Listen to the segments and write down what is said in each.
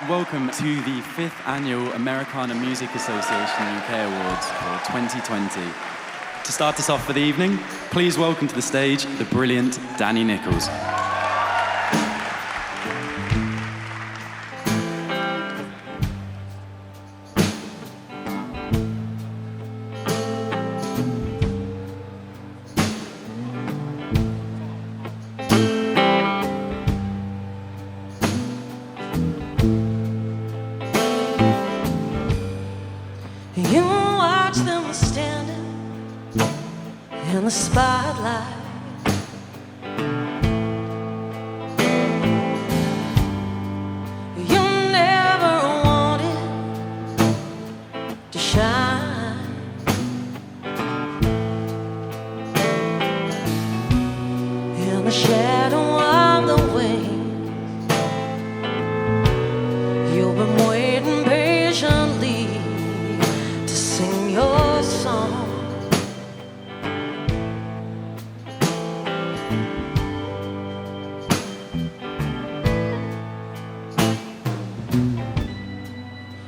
Welcome to the 5th Annual Americana Music Association UK Awards for 2020. To start us off for the evening, please welcome to the stage the brilliant Danny Nichols. In the spotlight, you never wanted to shine. In the shadow of the wings, you've been waiting patiently to sing your song.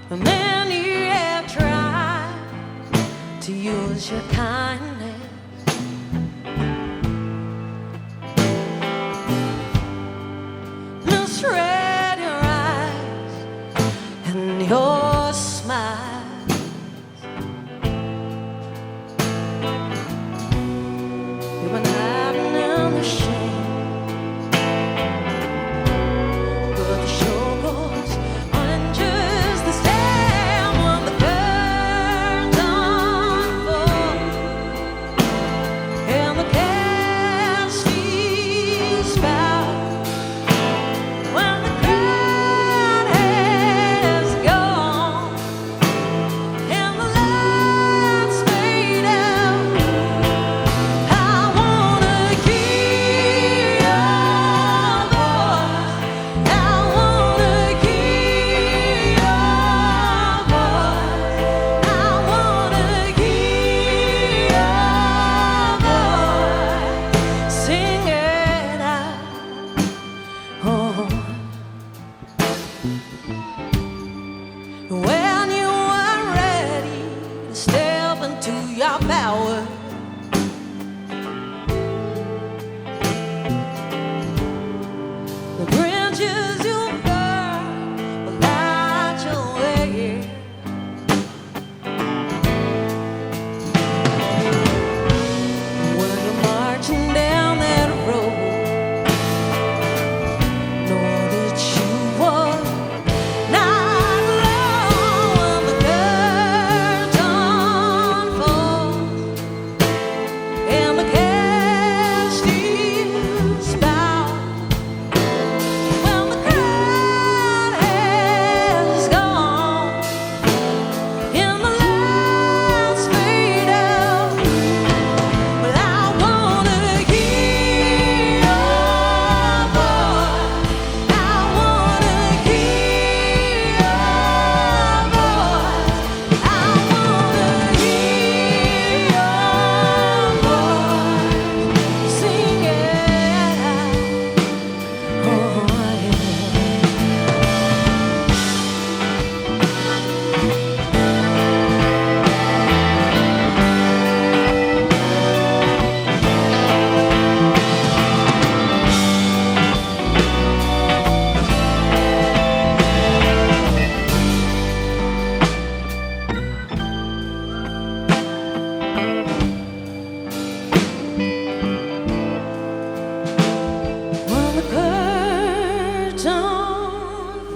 Many have tried to use your kindness, misread your eyes and your smiles. You've been hiding in the shame, but the show goes on just the same when the curtain falls and the cast is bowed. When the crowd has gone and the lights fade out, I wanna hear your voice. I wanna hear your voice. I wanna hear your voice. Sing it out. Oh. When you are ready to step into your power, the bridges you burn will light your way. When you're marching down that road, know that you are not alone. When the curtain falls and the cast is bowed, when the crowd has gone and the lights fade out, but I wanna hear your voice. I wanna hear your voice. I wanna hear your voice. Sing it out. Oh, yeah. When the curtain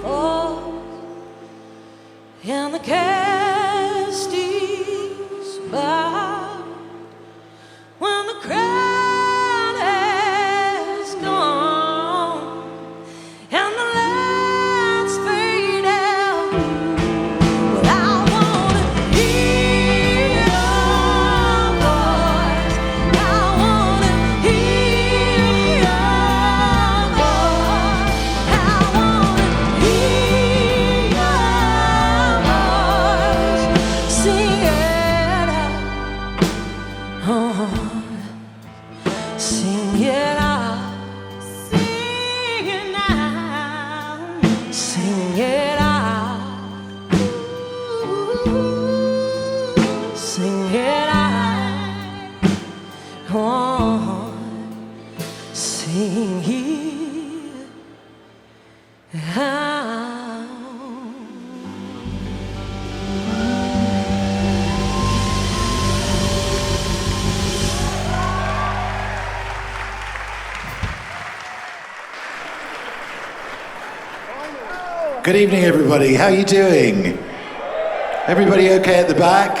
falls and the cast is bowed, when the crowd has gone and the lights fade out, but I wanna hear your voice. I wanna hear your voice. I wanna hear your voice. Sing it out. Oh, sing it out. Sing it out. Sing it out. Good evening, everybody. How are you doing? Everybody okay at the back?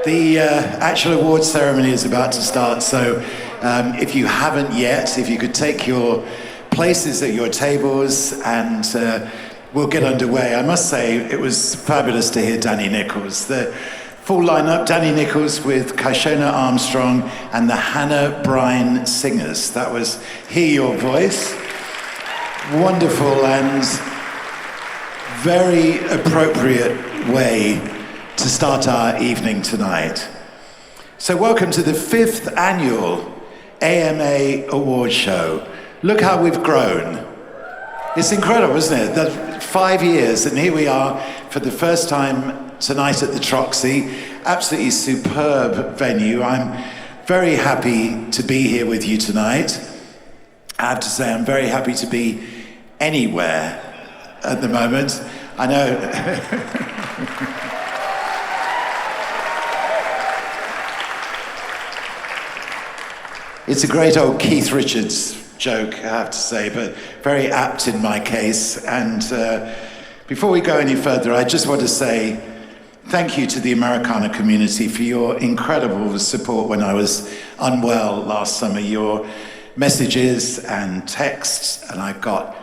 The actual awards ceremony is about to start, so if you haven't yet, if you could take your places at your tables and we'll get underway. I must say, it was fabulous to hear Danny Nichols. The full lineup, Danny Nichols with Kaishona Armstrong and the Hannah Bryan Singers. That was Hear Your Voice. Wonderful and very appropriate way to start our evening tonight. So welcome to the 5th annual AMA Awards show. Look how we've grown. It's incredible, isn't it? That 5 years, and here we are for the first time tonight at the Troxy. Absolutely superb venue. I'm very happy to be here with you tonight. I have to say, I'm very happy to be anywhere at the moment. I know. It's a great old Keith Richards joke, I have to say, but very apt in my case. And before we go any further, I just want to say thank you to the Americana community for your incredible support when I was unwell last summer. Your messages and texts, and I got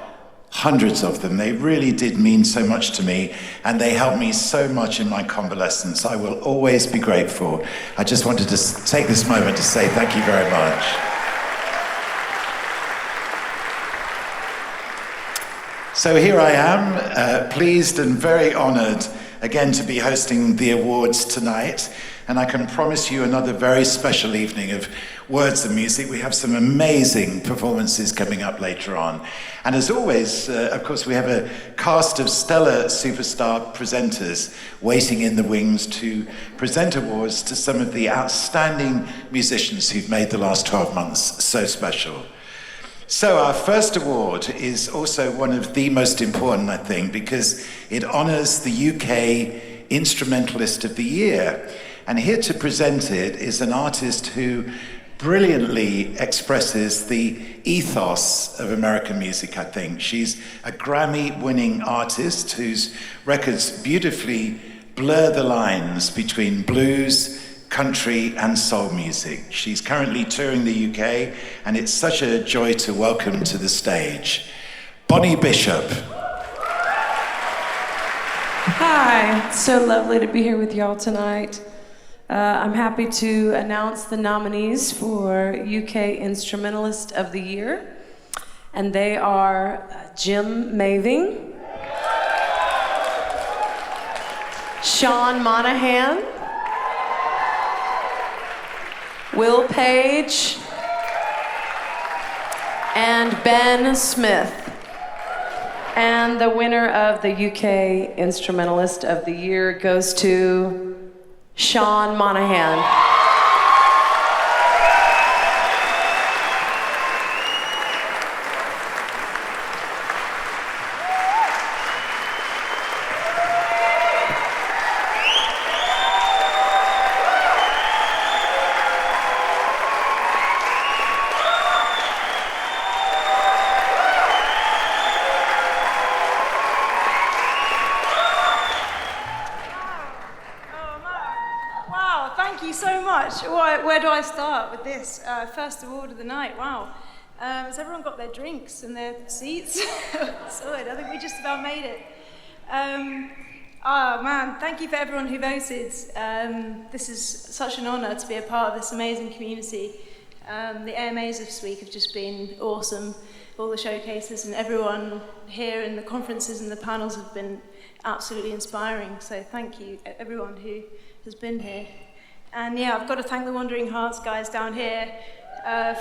hundreds of them. They really did mean so much to me, and they helped me so much in my convalescence. I will always be grateful. I just wanted to take this moment to say thank you very much. So here I am, pleased and very honored again to be hosting the awards tonight, and I can promise you another very special evening of words and music. We have some amazing performances coming up later on. And as always, of course, we have a cast of stellar superstar presenters waiting in the wings to present awards to some of the outstanding musicians who've made the last 12 months so special. So our first award is also one of the most important, I think, because it honors the UK Instrumentalist of the Year. And here to present it is an artist who brilliantly expresses the ethos of American music, I think. She's a Grammy-winning artist whose records beautifully blur the lines between blues, country and soul music. She's currently touring the UK, and it's such a joy to welcome to the stage Bonnie Bishop. Hi, it's so lovely to be here with y'all tonight. I'm happy to announce the nominees for UK Instrumentalist of the Year, and they are Jim Maving, Sean Monahan, Will Page, and Ben Smith. And the winner of the UK Instrumentalist of the Year goes to Sean Monahan. Where do I start with this? First award of the night, wow. Has everyone got their drinks and their seats? Solid, I think we just about made it. Oh man, thank you for everyone who voted. This is such an honour to be a part of this amazing community. The AMAs this week have just been awesome. All the showcases and everyone here in the conferences and the panels have been absolutely inspiring. So thank you everyone who has been here. And yeah, I've got to thank the Wandering Hearts guys down here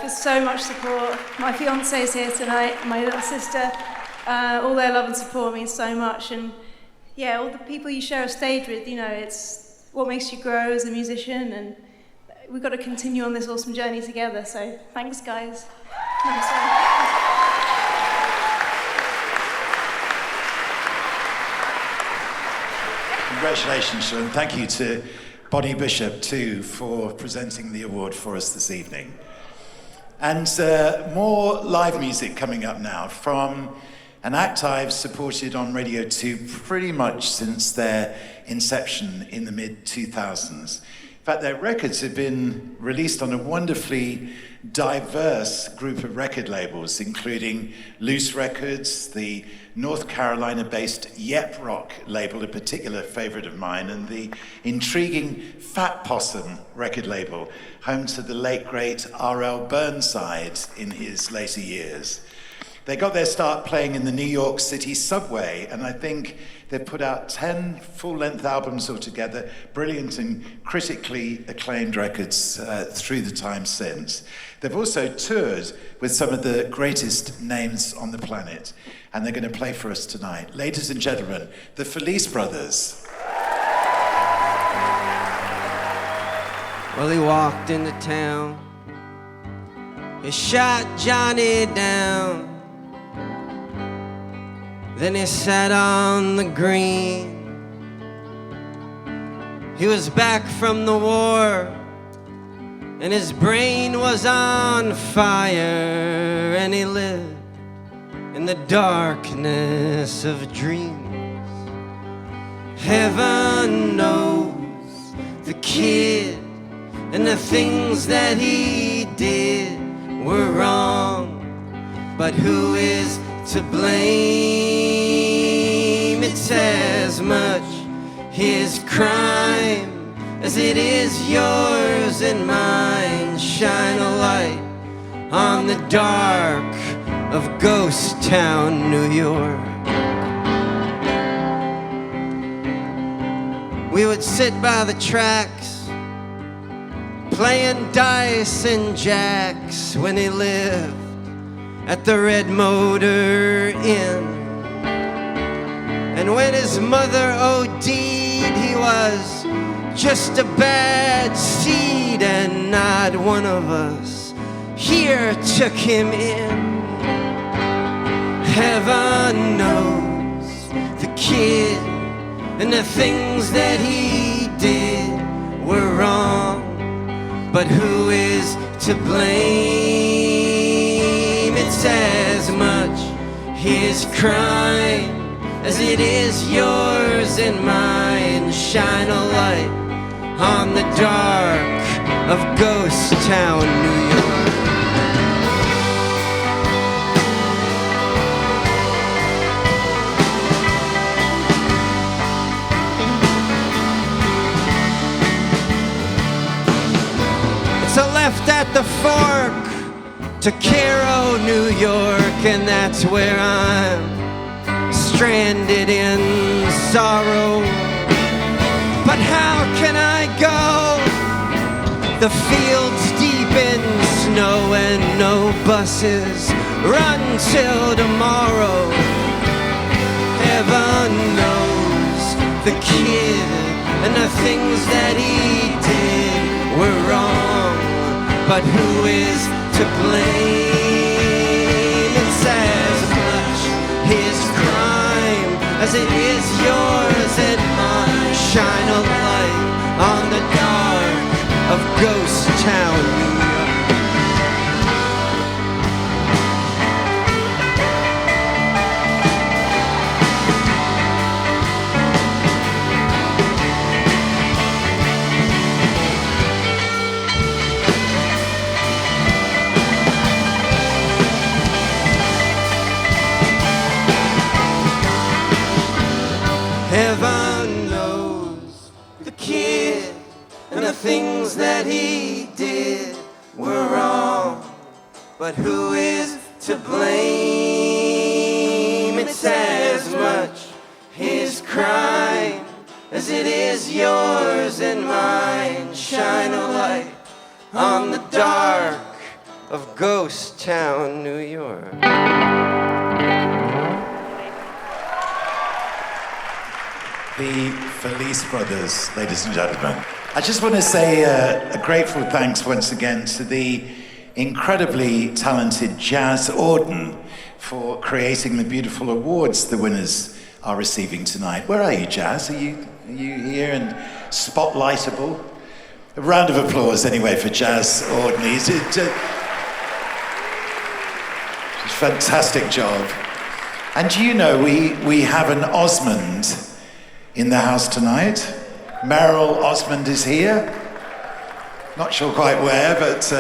for so much support. My fiance is here tonight, my little sister. All their love and support means so much. And yeah, all the people you share a stage with, you know, it's what makes you grow as a musician. And we've got to continue on this awesome journey together. So thanks, guys. Thanks, Congratulations, Sean. Thank you to Bonnie Bishop, too, for presenting the award for us this evening. And more live music coming up now from an act I've supported on Radio 2 pretty much since their inception in the mid-2000s. In fact, their records have been released on a wonderfully diverse group of record labels, including Loose Records, the North Carolina-based Yep Rock label, a particular favorite of mine, and the intriguing Fat Possum record label, home to the late, great R.L. Burnside in his later years. They got their start playing in the New York City subway, and I think they've put out 10 full-length albums altogether, brilliant and critically acclaimed records through the time since. They've also toured with some of the greatest names on the planet, and they're going to play for us tonight. Ladies and gentlemen, the Felice Brothers. Well, he walked into town, he shot Johnny down, then he sat on the green. He was back from the war, and his brain was on fire, and he lived in the darkness of dreams. Heaven knows the kid and the things that he did were wrong, but who is to blame? It's as much his crime as it is yours and mine. Shine a light on the dark of Ghost Town, New York. We would sit by the tracks, playing dice and jacks when he lived at the Red Motor Inn. And when his mother OD'd, he was just a bad seed, and not one of us here took him in. Heaven knows the kid and the things that he did were wrong, but who is to blame? It's as much his crime as it is yours and mine. Shine a light on the dark of Ghost Town, New York. It's a left at the fork to Cairo, New York, and that's where I'm stranded in sorrow. But how can I go? The fields deep in snow and no buses run till tomorrow. Heaven knows the kid and the things that he did were wrong, but who is to blame? It's as much his crime as it is yours and mine. Shine a light on the dark of Ghost Town, New York. Heaven knows the kid and the things that he did were wrong, but who is to blame? It's as much his crime as it is yours and mine. Shine a light on the dark of Ghost Town, New York. The Felice Brothers, ladies and gentlemen. I just want to say a grateful thanks once again to the incredibly talented Jazz Auden for creating the beautiful awards the winners are receiving tonight. Where are you, Jazz? Are you here and spotlightable? A round of applause anyway for Jazz Ordney. It's a fantastic job. And you know, we have an Osmond in the house tonight. Meryl Osmond is here. Not sure quite where, but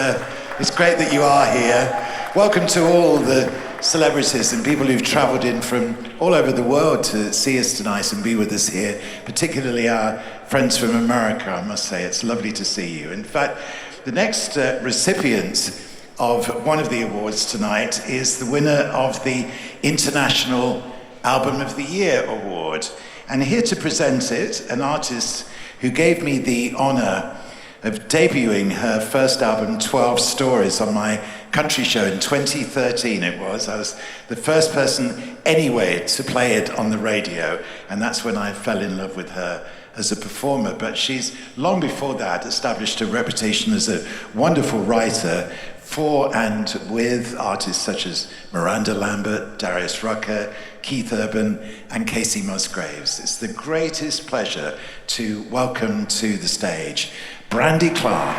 it's great that you are here. Welcome to all the celebrities and people who've travelled in from all over the world to see us tonight and be with us here, particularly our friends from America, I must say. It's lovely to see you. In fact, the next recipient of one of the awards tonight is the winner of the International Album of the Year Award. And here to present it, an artist who gave me the honour of debuting her first album, 12 Stories, on my country show in 2013 it was. I was the first person anyway to play it on the radio, and that's when I fell in love with her as a performer. But she's long before that established a reputation as a wonderful writer for and with artists such as Miranda Lambert, Darius Rucker, Keith Urban, and Casey Musgraves. It's the greatest pleasure to welcome to the stage Brandy Clark.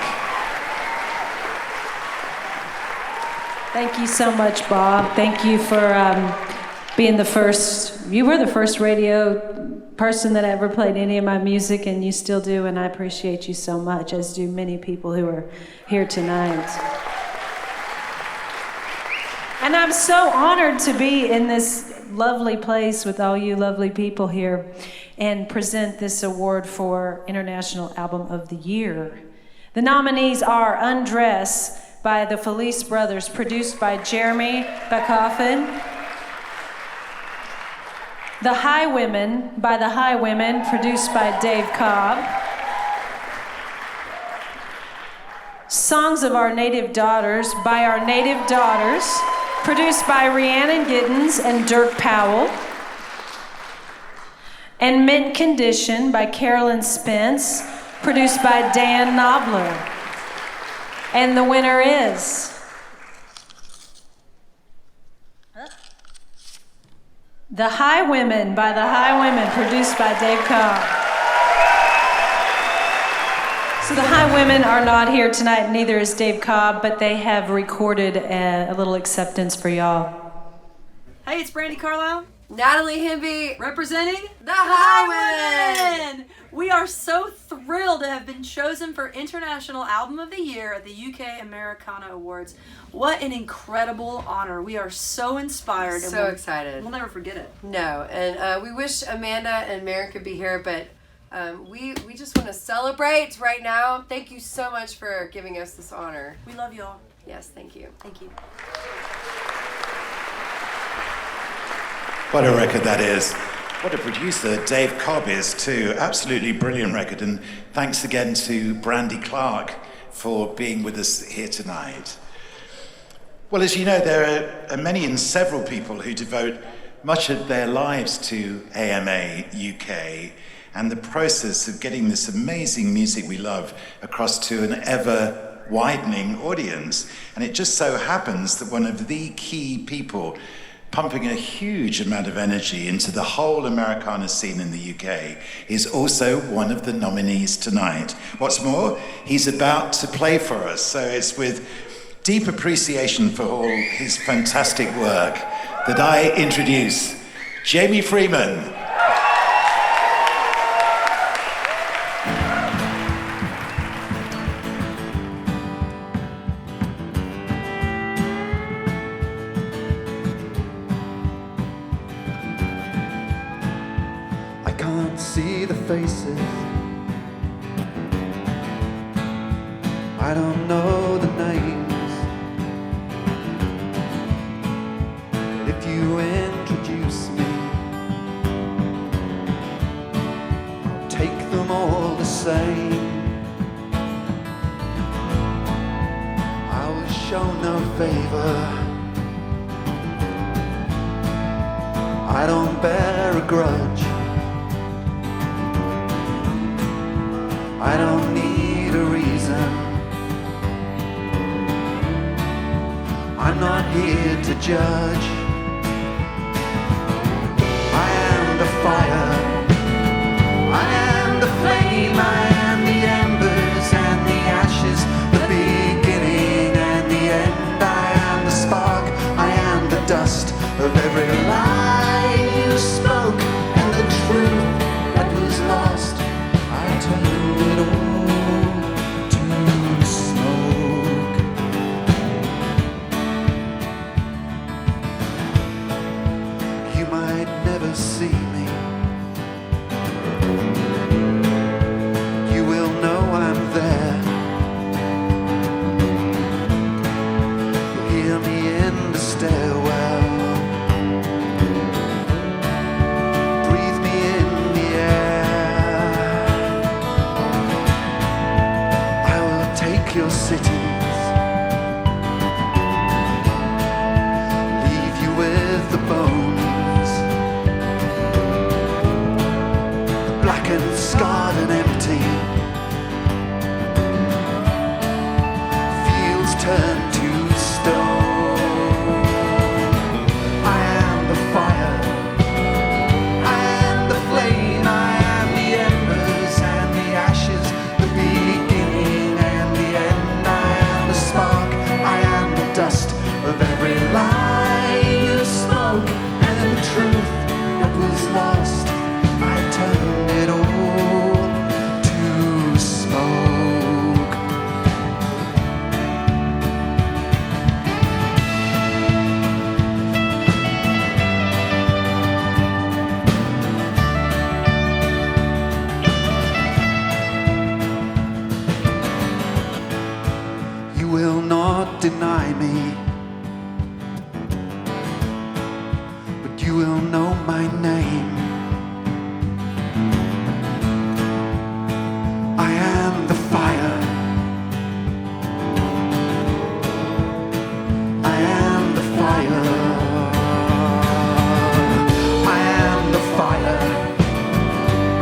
Thank you so much, Bob. Thank you for being the first. You were the first radio person that ever played any of my music, and you still do, and I appreciate you so much, as do many people who are here tonight. And I'm so honored to be in this lovely place with all you lovely people here and present this award for International Album of the Year. The nominees are Undress by the Felice Brothers, produced by Jeremy Bacoffin. The Highwomen by the Highwomen, produced by Dave Cobb. Songs of Our Native Daughters by Our Native Daughters, produced by Rhiannon Giddens and Dirk Powell. And Mint Condition by Carolyn Spence, produced by Dan Knobler. And the winner is The Highwomen by the Highwomen, produced by Dave Cobb. So the Highwomen are not here tonight, neither is Dave Cobb, but they have recorded a little acceptance for y'all. Hey, it's Brandy Carlisle, Natalie Himby, representing the Highwomen. We are so thrilled to have been chosen for International Album of the Year at the UK Americana Awards. What an incredible honor. We are so inspired. So excited. We'll never forget it. No, and we wish Amanda and Maren could be here, but we just want to celebrate right now. Thank you so much for giving us this honor. We love y'all. Yes, thank you. Thank you. What a record that is. What a producer Dave Cobb is too. Absolutely brilliant record, and thanks again to Brandy Clark for being with us here tonight. Well, as you know, there are many and several people who devote much of their lives to AMA UK and the process of getting this amazing music we love across to an ever widening audience. And it just so happens that one of the key people pumping a huge amount of energy into the whole Americana scene in the UK is also one of the nominees tonight. What's more, he's about to play for us, so it's with deep appreciation for all his fantastic work that I introduce Jamie Freeman. See the faces, I don't know the names, but if you introduce me, I'll take them all the same. I will show no favor, I don't bear a grudge, I don't need a reason, I'm not here to judge, I am the scarred and empty. Fields turn to stone. I am the fire, I am the flame, I am the embers and the ashes, the beginning and the end. I am the spark, I am the dust of every lie you spoke, and the truth that was lost, I turned it all to smoke. You will not deny me, but you will know my name. I am the fire, I am the fire, I am the fire,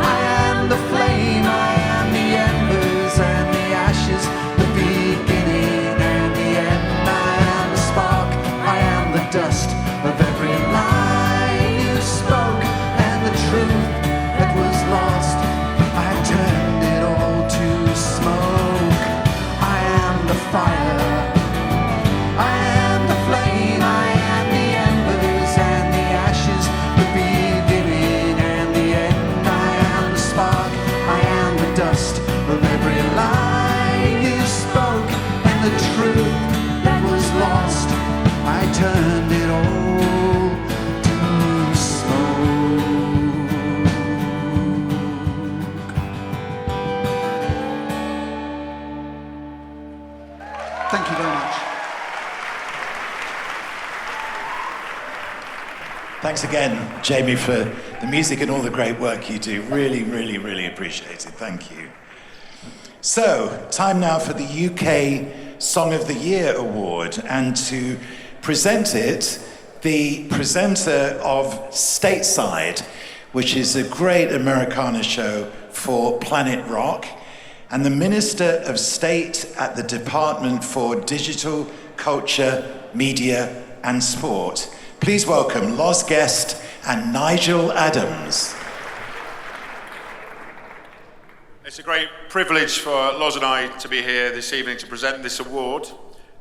I am the flame, I am the embers and the ashes, the beginning and the end. I am the spark, I am the dust of every lie you spoke, and the truth that was lost, I turned it all to smoke. I am the fire, I am the flame, I am the embers and the ashes, the beginning and the end. I am the spark, I am the dust of every lie you spoke, and the truth that was lost, I turned it all to smoke. Thank you very much. Thanks again, Jamie, for the music and all the great work you do. Really, really, really appreciate it. Thank you. So, time now for the UK Song of the Year Award, and to present it, the presenter of Stateside, which is a great Americana show for Planet Rock, and the Minister of State at the Department for Digital, Culture, Media and Sport. Please welcome Loz Guest and Nigel Adams. It's a great privilege for Loz and I to be here this evening to present this award,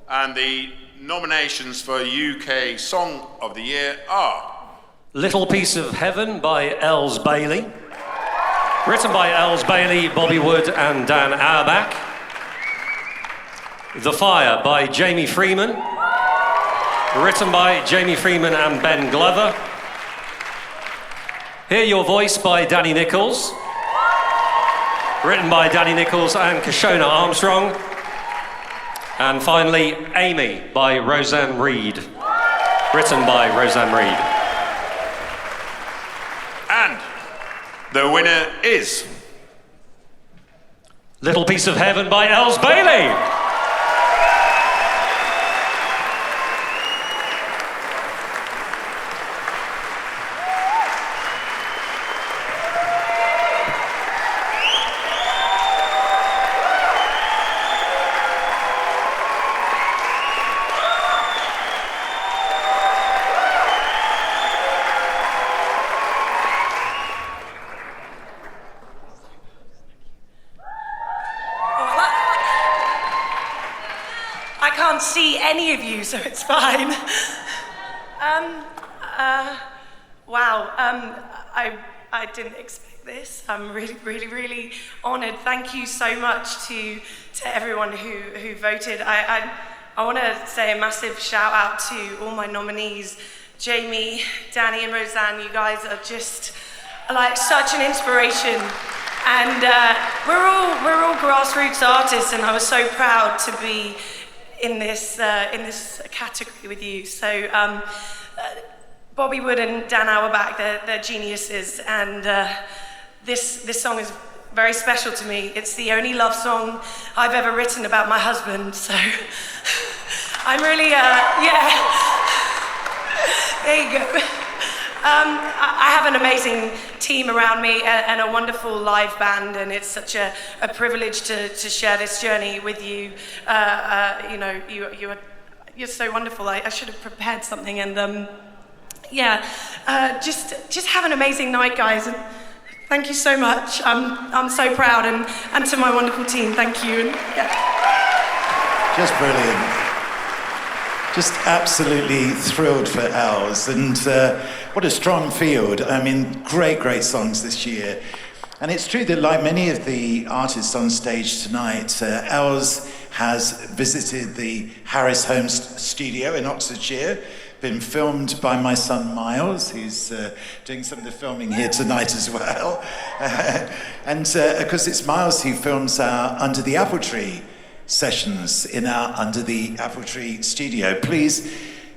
and the nominations for UK Song of the Year are Little Piece of Heaven by Els Bailey, written by Els Bailey, Bobby Wood and Dan Auerbach. The Fire by Jamie Freeman, written by Jamie Freeman and Ben Glover. Hear Your Voice by Danny Nichols, written by Danny Nichols and Kashona Armstrong. And finally, Amy by Roseanne Reid, written by Roseanne Reid. And the winner is Little Piece of Heaven by Els Bailey. See any of you, so it's fine. Wow, I didn't expect this. I'm really honoured. Thank you so much to everyone who voted. I want to say a massive shout out to all my nominees, Jamie, Danny and Roseanne. You guys are just like such an inspiration. And we're all grassroots artists, and I was so proud to be in this category with you. So Bobby Wood and Dan Auerbach, they're geniuses, and this song is very special to me. It's the only love song I've ever written about my husband, so I'm really, yeah. There you go. I have an amazing team around me and a wonderful live band, and it's such a privilege to share this journey with you. You know, you're so wonderful. I should have prepared something, and just have an amazing night, guys. And thank you so much. I'm so proud, and to my wonderful team, thank you. And, Just brilliant. Just absolutely thrilled for Els, and what a strong field. I mean, great songs this year. And it's true that like many of the artists on stage tonight, Els has visited the Harris home studio in Oxfordshire, been filmed by my son Miles, who's doing some of the filming here tonight as well. And of course it's Miles who films our Under the Apple Tree sessions in our Under the Apple Tree studio. Please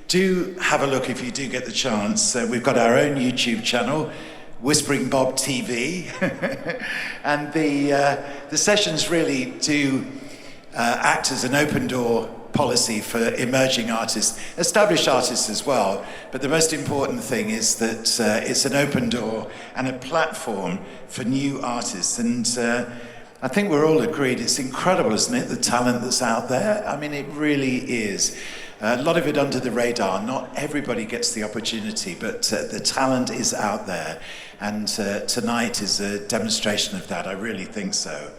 do have a look if you do get the chance. We've got our own YouTube channel, Whispering Bob TV, and the sessions really do act as an open door policy for emerging artists, established artists as well. But the most important thing is that it's an open door and a platform for new artists. And I think we're all agreed it's incredible, isn't it, the talent that's out there? I mean, it really is. A lot of it under the radar. Not everybody gets the opportunity, but the talent is out there. And tonight is a demonstration of that. I really think so.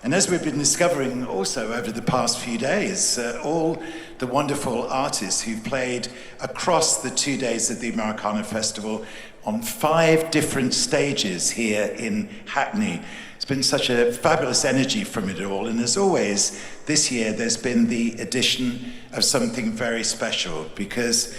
And as we've been discovering also over the past few days, all the wonderful artists who've played across the 2 days of the Americana Festival on 5 different stages here in Hackney. It's been such a fabulous energy from it all. And as always, this year there's been the addition of something very special, because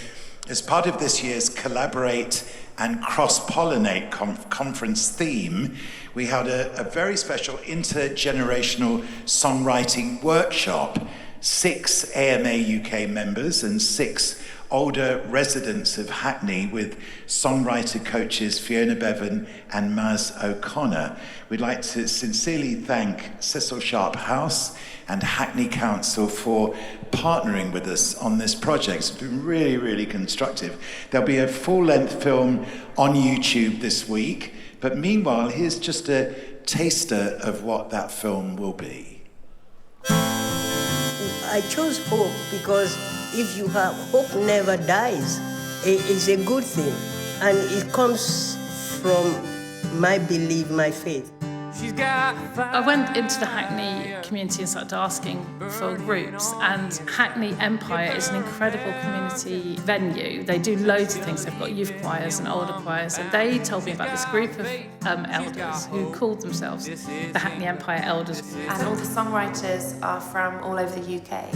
as part of this year's Collaborate and Cross-Pollinate conference theme, we had a very special intergenerational songwriting workshop. 6 AMA UK members and 6 older residents of Hackney with songwriter coaches Fiona Bevan and Maz O'Connor. We'd like to sincerely thank Cecil Sharp House and Hackney Council for partnering with us on this project. It's been really constructive. There'll be a full-length film on YouTube this week, but meanwhile, here's just a taster of what that film will be. I chose hope because if you have hope never dies, it's a good thing, and it comes from my belief, my faith. I went into the Hackney community and started asking for groups, and Hackney Empire is an incredible community venue. They do loads of things. They've got youth choirs and older choirs, and they told me about this group of elders who called themselves the Hackney Empire Elders. And all the songwriters are from all over the UK.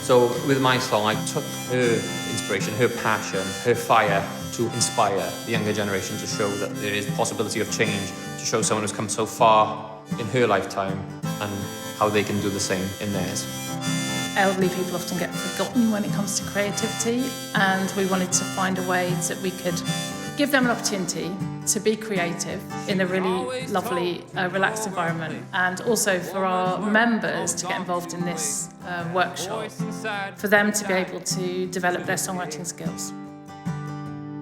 So with my song, I took her inspiration, her passion, her fire to inspire the younger generation, to show that there is possibility of change, to show someone who's come so far in her lifetime and how they can do the same in theirs. Elderly people often get forgotten when it comes to creativity, and we wanted to find a way that we could give them an opportunity to be creative in a really lovely, relaxed environment, and also for our members to get involved in this workshop, for them to be able to develop their songwriting skills.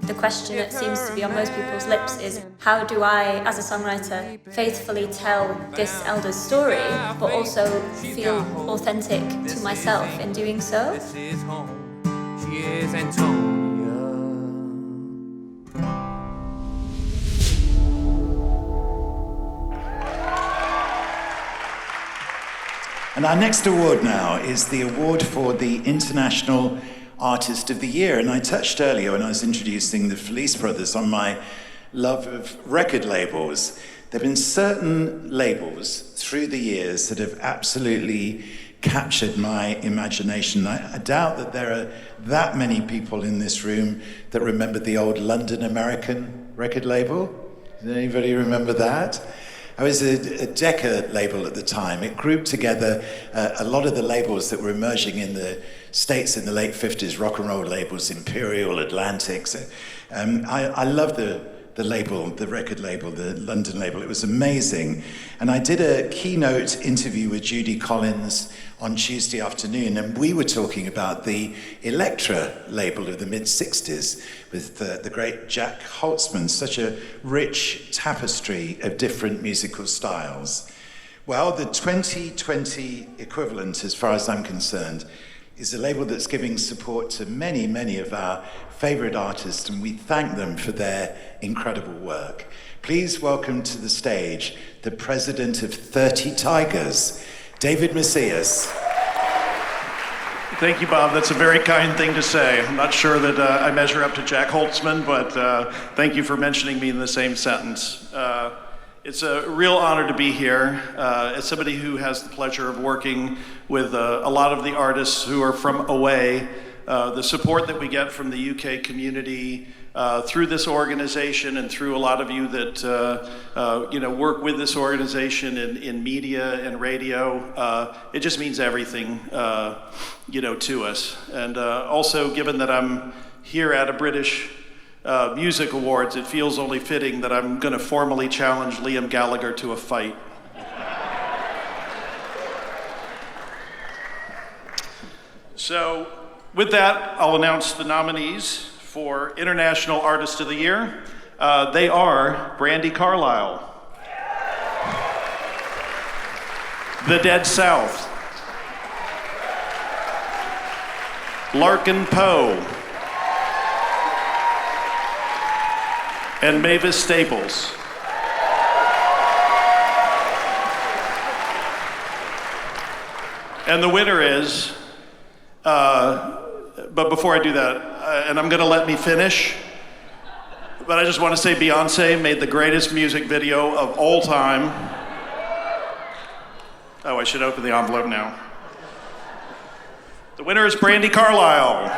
The question that seems to be on most people's lips is, how do I, as a songwriter, faithfully tell this elder's story, but also feel authentic to myself in doing so? This is home. She is Antonia. And our next award now is the award for the International Artist of the Year. And I touched earlier when I was introducing the Felice brothers on my love of record labels. There have been certain labels through the years that have absolutely captured my imagination. I doubt that there are that many people in this room that remember the old London American record label. Does anybody remember that? I was a Decca label at the time. It grouped together a lot of the labels that were emerging in the States in the late 50s, rock and roll labels, Imperial, Atlantic. So, I love the the label, the record label, the London label. It was amazing. And I did a keynote interview with Judy Collins on Tuesday afternoon, and we were talking about the Elektra label of the mid-60s with the great Jack Holtzman, such a rich tapestry of different musical styles. Well, the 2020 equivalent, as far as I'm concerned, is a label that's giving support to many, many of our favorite artists, and we thank them for their incredible work. Please welcome to the stage the president of 30 Tigers, David Macias. Thank you, Bob. That's a very kind thing to say. I'm not sure that I measure up to Jack Holtzman, but thank you for mentioning me in the same sentence. It's a real honor to be here. As somebody who has the pleasure of working with a lot of the artists who are from away, the support that we get from the UK community through this organization and through a lot of you that work with this organization in media and radio, it just means everything to us. And also, given that I'm here at a British Music Awards, it feels only fitting that I'm going to formally challenge Liam Gallagher to a fight. So, with that, I'll announce the nominees for International Artist of the Year. They are Brandi Carlile, The Dead South, Larkin Poe, and Mavis Staples. And the winner is, but before I do that, and I'm gonna let me finish, but I just want to say Beyonce made the greatest music video of all time. Oh, I should open the envelope now. The winner is Brandi Carlile.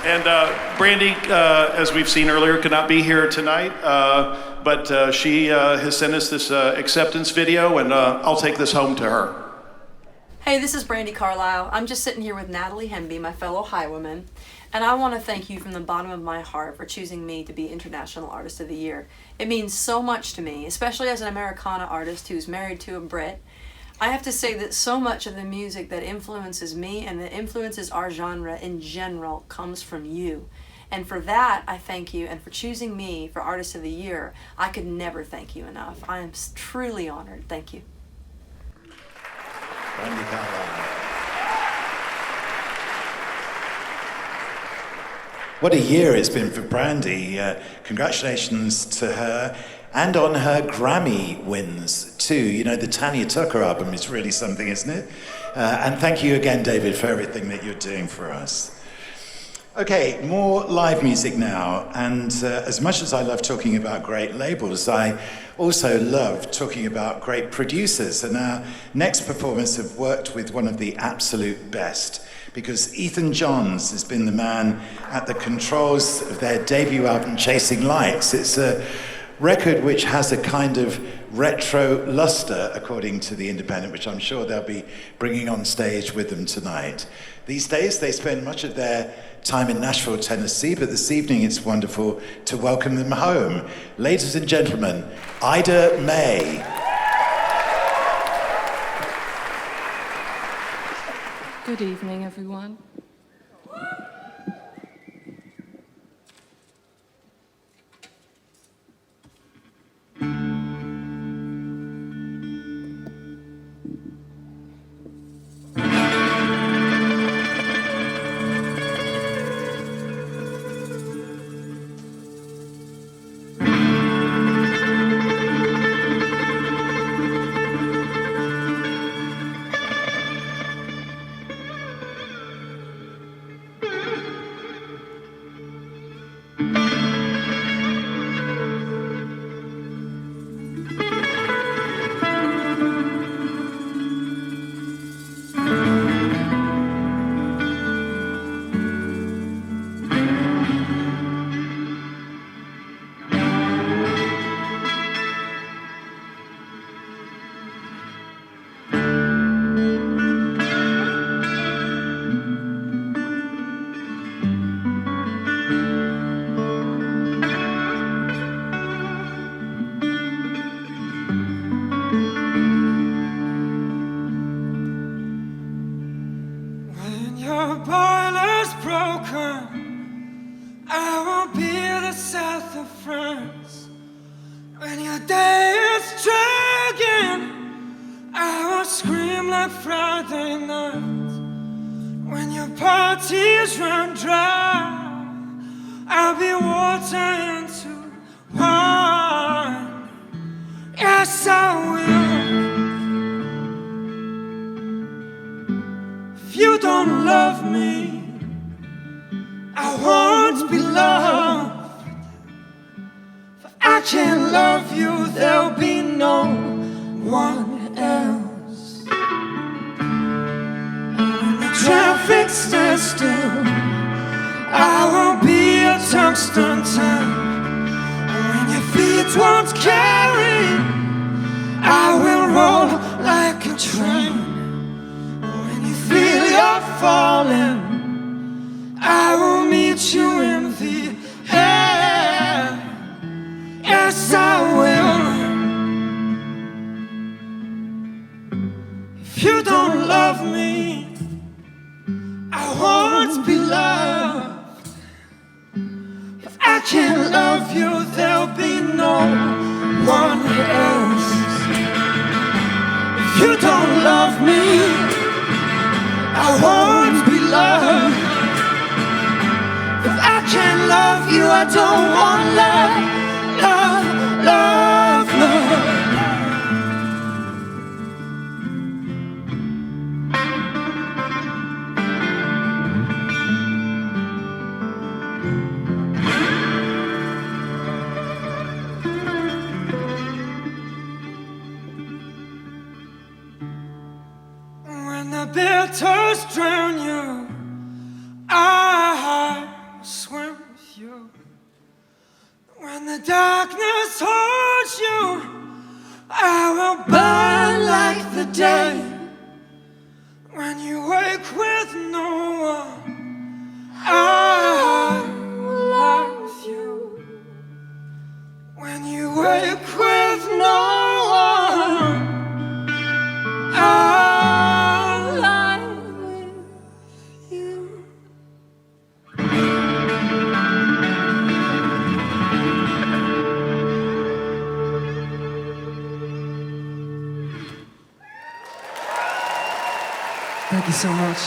And Brandi, as we've seen earlier, could not be here tonight, but she has sent us this acceptance video, and I'll take this home to her. Hey, this is Brandi Carlile. I'm just sitting here with Natalie Hemby, my fellow Highwoman, and I want to thank you from the bottom of my heart for choosing me to be International Artist of the Year. It means so much to me, especially as an Americana artist who's married to a Brit. I have to say that so much of the music that influences me and that influences our genre in general comes from you. And for that, I thank you. And for choosing me for Artist of the Year, I could never thank you enough. I am truly honored. Thank you. What a year it's been for Brandi. Congratulations to her. And on her Grammy wins, too. You know, the Tanya Tucker album is really something, isn't it? And thank you again, David, for everything that you're doing for us. Okay, more live music now. And as much as I love talking about great labels, I also love talking about great producers. And our next performers have worked with one of the absolute best, because Ethan Johns has been the man at the controls of their debut album, Chasing Lights. It's a record which has a kind of retro luster, according to The Independent, which I'm sure they'll be bringing on stage with them tonight. These days, they spend much of their time in Nashville, Tennessee, but this evening it's wonderful to welcome them home. Ladies and gentlemen, Ida May. Good evening, everyone. Moroccan, I will be the south of France. When your day is dragging, I will scream like Friday night. When your parties run dry, I'll be water into wine. Yes, I will. If you don't love me, I won't be loved. If I can't love you, there'll be no one else. When the traffic stands still, I will be a tungsten tank. When your feet won't carry, I will roll like a train. When you feel you're falling, I will meet you in the air. Yes, I will. If you don't love me, I won't be loved. If I can't love you, there'll be no one else. If you don't love me, I won't be loved. If I can't love you, I don't want love, love, love, love. When the bitters drown you, I swim with you. When the darkness holds you, I will burn like the day. When you wake with no one, I will lie with you. When you wake with no one, I'll lie with you. Thank you so much.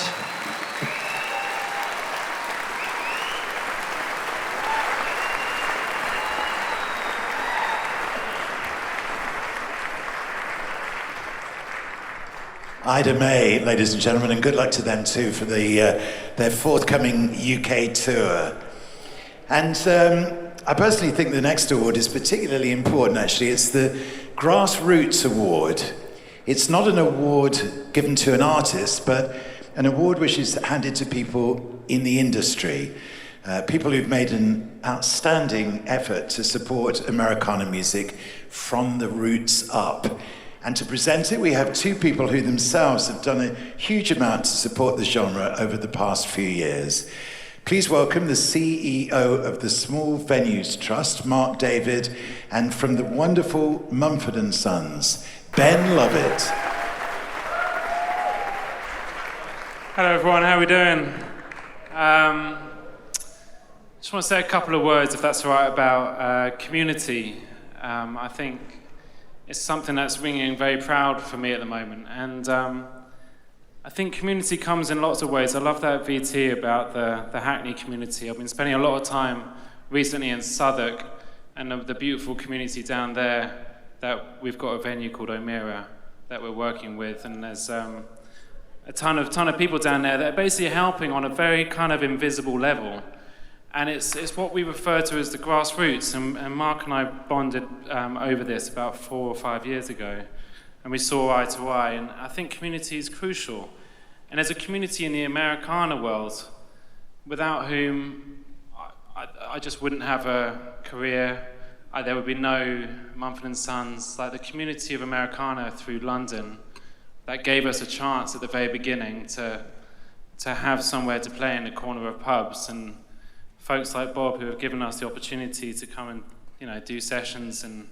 Ida May, ladies and gentlemen, and good luck to them too for their forthcoming UK tour. And I personally think the next award is particularly important, actually. It's the Grassroots Award. It's not an award given to an artist, but an award which is handed to people in the industry, people who've made an outstanding effort to support Americana music from the roots up. And to present it, we have two people who themselves have done a huge amount to support the genre over the past few years. Please welcome the CEO of the Small Venues Trust, Mark David, and from the wonderful Mumford & Sons, Ben Lovett. Hello everyone, how are we doing? Just want to say a couple of words, if that's all right, about community. I think it's something that's ringing very proud for me at the moment. And I think community comes in lots of ways. I love that VT about the Hackney community. I've been spending a lot of time recently in Southwark and the beautiful community down there that we've got a venue called O'Meara that we're working with. And there's a ton of people down there that are basically helping on a very kind of invisible level. And it's what we refer to as the grassroots, and Mark and I bonded over this about 4 or 5 years ago, and we saw eye to eye, and I think community is crucial. And as a community in the Americana world, without whom I just wouldn't have a career, there would be no Mumford & Sons, like the community of Americana through London, that gave us a chance at the very beginning to have somewhere to play in the corner of pubs, and folks like Bob who have given us the opportunity to come and do sessions and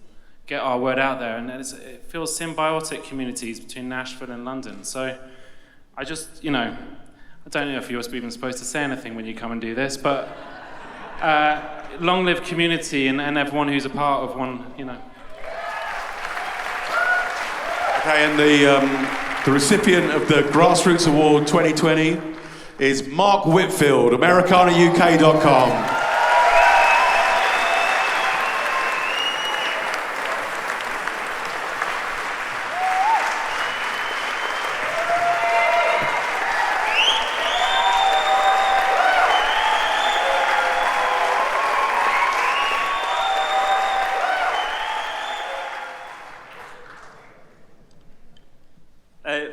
get our word out there. And it feels symbiotic communities between Nashville and London. So I just I don't know if you're even supposed to say anything when you come and do this, but long live community and everyone who's a part of one, you know. Okay, and the recipient of the Grassroots Award 2020 is Mark Whitfield, AmericanaUK.com.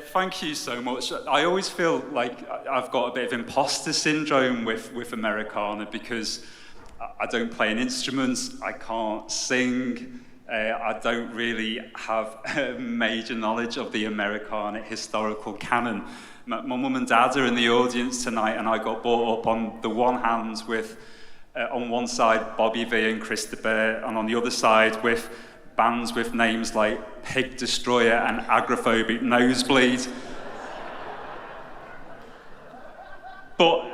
Thank you so much. I always feel like I've got a bit of imposter syndrome with Americana because I don't play an instrument, I can't sing, I don't really have major knowledge of the Americana historical canon. My mum and dad are in the audience tonight, and I got brought up on the one hand with, on one side, Bobby V and Chris de Burgh, and on the other side with bands with names like Pig Destroyer and Agoraphobic Nosebleed. But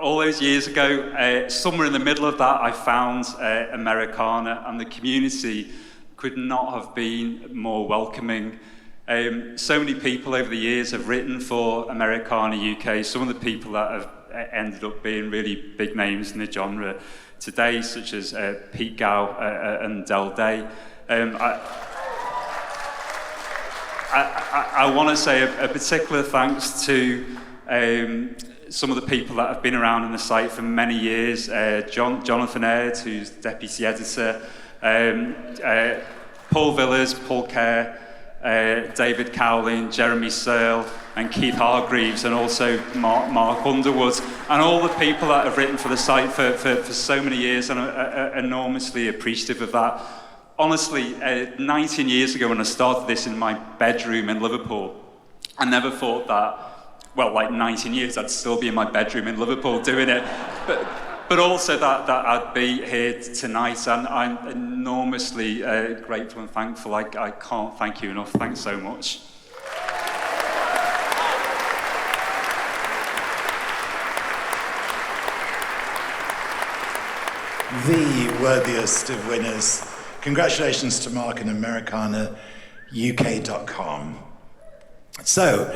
all those years ago, somewhere in the middle of that, I found Americana, and the community could not have been more welcoming. So many people over the years have written for Americana UK, some of the people that have ended up being really big names in the genre today, such as Pete Gow and Del Day. I want to say a particular thanks to some of the people that have been around in the site for many years. Jonathan Aird, who's deputy editor, Paul Villas, Paul Kerr, David Cowling, Jeremy Searle, and Keith Hargreaves, and also Mark Underwood, and all the people that have written for the site for so many years, and I'm enormously appreciative of that. Honestly, 19 years ago when I started this in my bedroom in Liverpool, I never thought that, well, like 19 years, I'd still be in my bedroom in Liverpool doing it, but also that I'd be here tonight, and I'm enormously grateful and thankful. I can't thank you enough. Thanks so much. The worthiest of winners. Congratulations to Mark and AmericanaUK.com. So,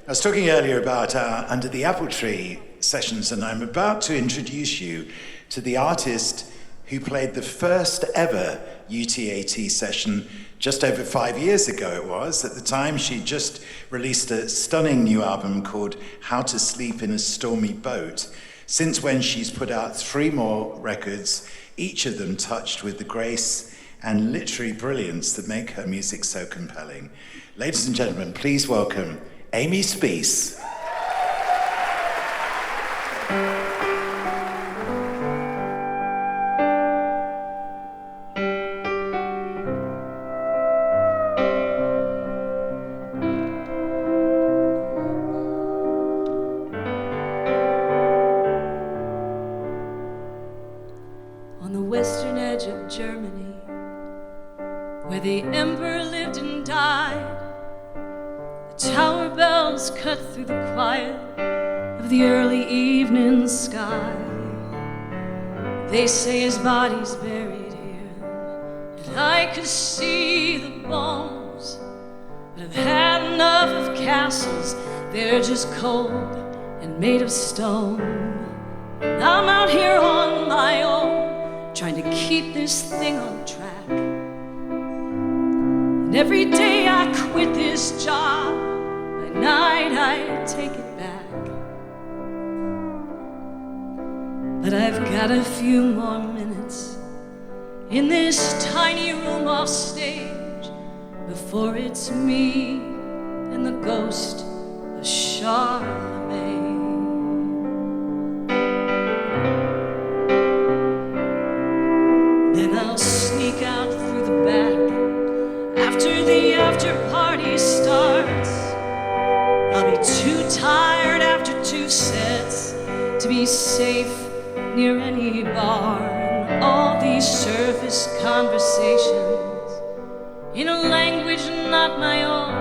I was talking earlier about our Under the Apple Tree sessions, and I'm about to introduce you to the artist who played the first ever UTAT session just over 5 years ago it was. At the time, she just released a stunning new album called How to Sleep in a Stormy Boat. Since when, she's put out 3 more records, each of them touched with the grace and literary brilliance that make her music so compelling. Ladies and gentlemen, please welcome Amy Speace. On the western edge of Germany, where the emperor lived and died, the tower bells cut through the quiet of the early evening sky. They say his body's buried here, and I could see the bones, but I've had enough of castles. They're just cold and made of stone. And I'm out here on my own, trying to keep this thing on track. And every day I quit this job, at night I take it back. But I've got a few more minutes in this tiny room off stage before it's me and the ghost of Charlemagne. Then I'll sneak out through the back after the after party starts. I'll be too tired after 2 sets to be safe near any bar. And all these surface conversations in a language not my own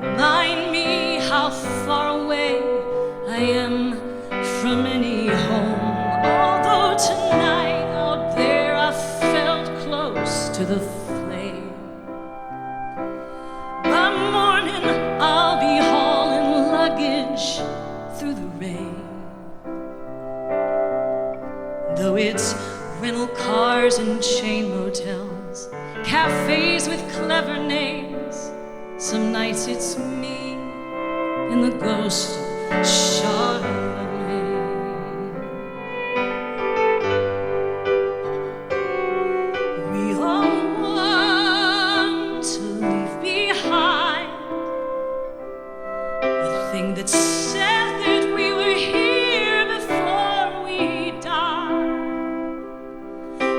remind me how far away from any home. Although tonight out there I felt close to the flame. By morning I'll be hauling luggage through the rain. Though it's rental cars and chain motels, cafes with clever names, some nights it's me and the ghost of Charlemagne. We all want to leave behind a thing that said that we were here before we died.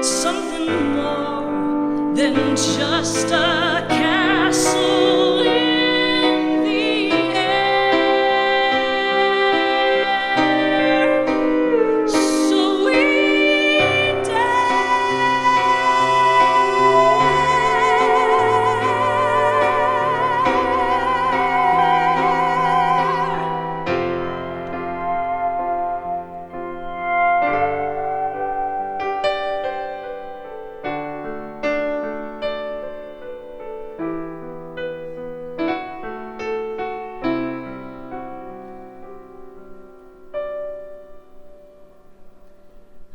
Something more than just a castle in the air. So we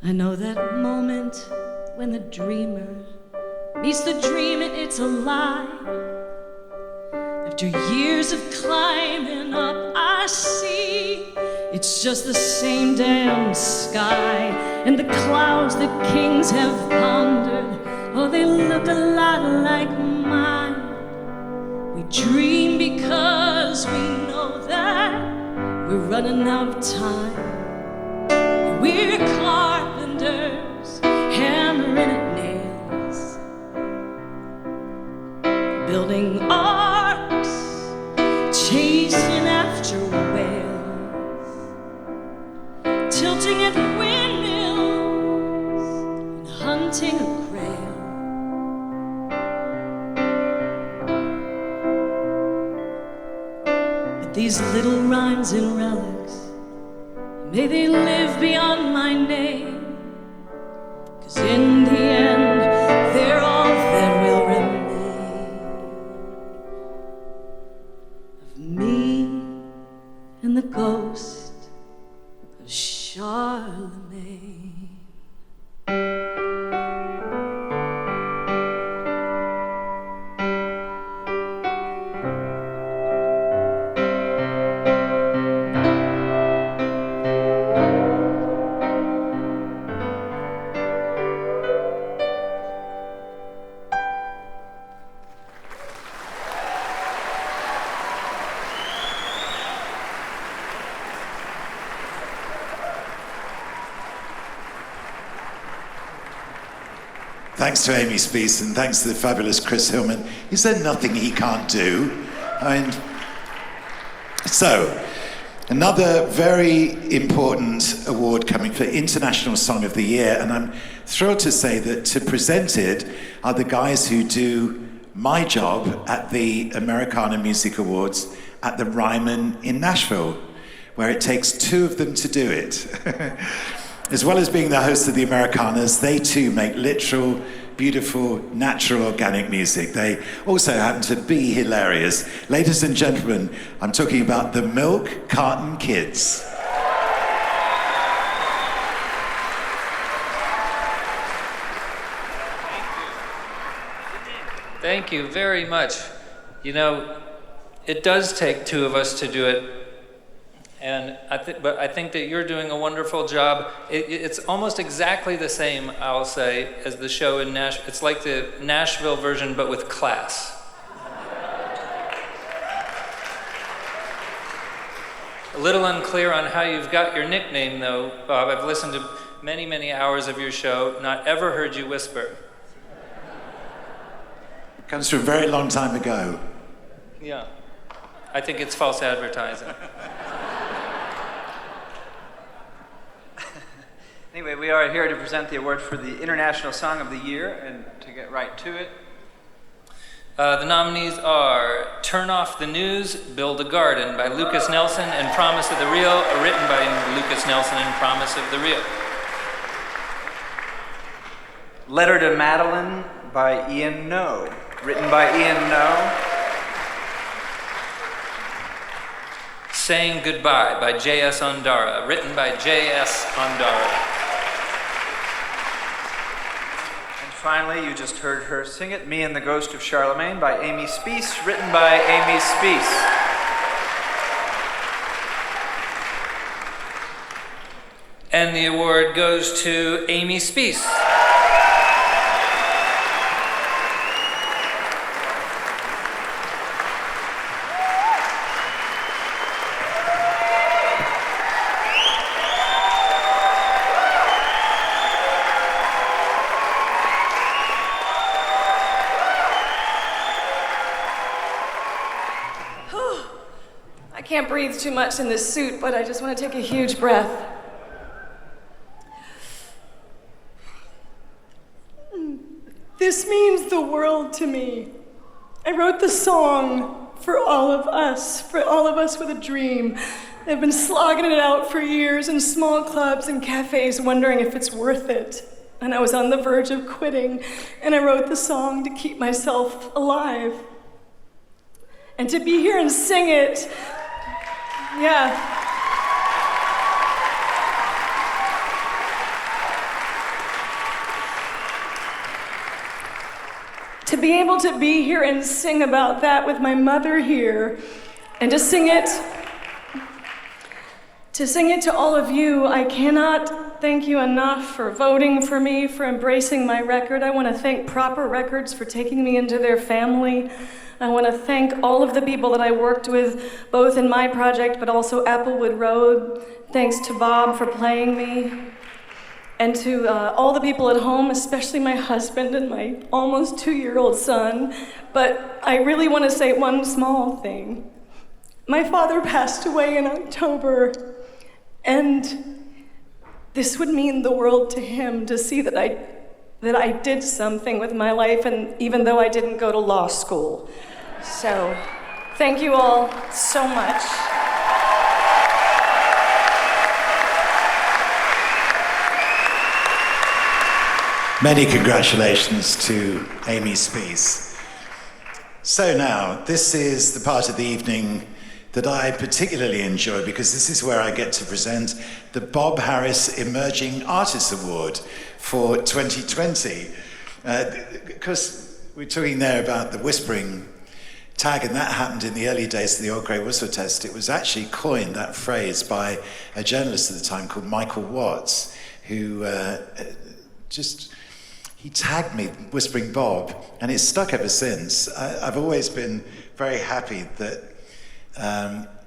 I know that moment when the dreamer meets the dream and it's a lie. After years of climbing up, I see it's just the same damn sky. And the clouds that kings have pondered, oh, they look a lot like mine. We dream because we know that we're running out of time. We're carpenters, hammering at nails, building arcs, chasing after whales, tilting at windmills, and hunting a grail. But these little rhymes and relics, may they live beyond my name, 'cause in the end, they're all that will remain of me and the ghost of Charlemagne. Thanks to Amy Speece and thanks to the fabulous Chris Hillman. Is there nothing he can't do? So, another very important award coming for International Song of the Year, and I'm thrilled to say that to present it are the guys who do my job at the Americana Music Awards at the Ryman in Nashville, where it takes two of them to do it. As well as being the host of the Americanas, they too make literal, beautiful, natural, organic music. They also happen to be hilarious. Ladies and gentlemen, I'm talking about the Milk Carton Kids. Thank you very much. You know, it does take two of us to do it. And but I think that you're doing a wonderful job. It's almost exactly the same, I'll say, as the show in Nashville. It's like the Nashville version, but with class. A little unclear on how you've got your nickname, though, Bob. I've listened to many, many hours of your show, not ever heard you whisper. Comes from a very long time ago. Yeah. I think it's false advertising. Anyway, we are here to present the award for the International Song of the Year, and to get right to it. The nominees are Turn Off the News, Build a Garden by Lucas Nelson and Promise of the Real, written by Lucas Nelson and Promise of the Real. Letter to Madeline by Ian No, written by Ian No. Saying Goodbye by J.S. Ondara, written by J.S. Ondara. Finally, you just heard her sing it, Me and the Ghost of Charlemagne by Amy Speece, written by Amy Speece. And the award goes to Amy Speece. I can't breathe too much in this suit, but I just want to take a huge breath. This means the world to me. I wrote the song for all of us with a dream. I've been slogging it out for years in small clubs and cafes, wondering if it's worth it. And I was on the verge of quitting, and I wrote the song to keep myself alive. And to be here and sing it, yeah. To be able to be here and sing about that with my mother here, and to sing it to all of you, I cannot thank you enough for voting for me, for embracing my record. I want to thank Proper Records for taking me into their family. I want to thank all of the people that I worked with, both in my project, but also Applewood Road. Thanks to Bob for playing me. And to all the people at home, especially my husband and my almost 2-year-old son. But I really want to say one small thing. My father passed away in October, and this would mean the world to him to see that I did something with my life, and even though I didn't go to law school. So, thank you all so much. Many congratulations to Amy Speece. So now, this is the part of the evening that I particularly enjoy, because this is where I get to present the Bob Harris Emerging Artist Award for 2020. Because we're talking there about the whispering tag, and that happened in the early days of the Old Grey Whistle Test. It was actually coined, that phrase, by a journalist at the time called Michael Watts, who he tagged me Whispering Bob, and it's stuck ever since. I've always been very happy that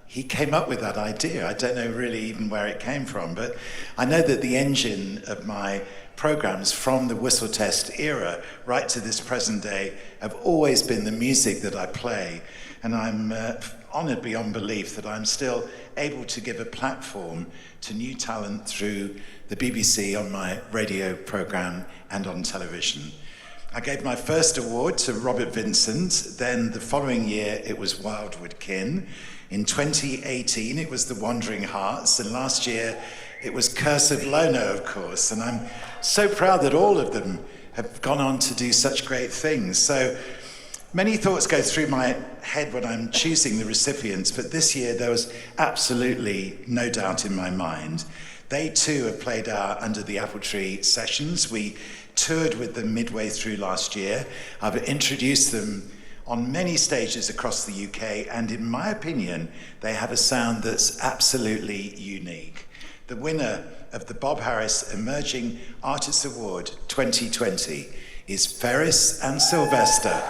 he came up with that idea. I don't know really even where it came from, but I know that the engine of my programs from the Whistle Test era right to this present day have always been the music that I play, and I'm honoured beyond belief that I'm still able to give a platform to new talent through the BBC on my radio programme and on television. I gave my first award to Robert Vincent, then the following year it was Wildwood Kin. In 2018 it was the Wandering Hearts, and last year it was Curse of Lono, of course, and I'm so proud that all of them have gone on to do such great things. So many thoughts go through my head when I'm choosing the recipients, but this year there was absolutely no doubt in my mind. They too have played our Under the Apple Tree sessions. We toured with them midway through last year. I've introduced them on many stages across the UK, and in my opinion, they have a sound that's absolutely unique. The winner of the Bob Harris Emerging Artist Award 2020 is Ferris and Sylvester.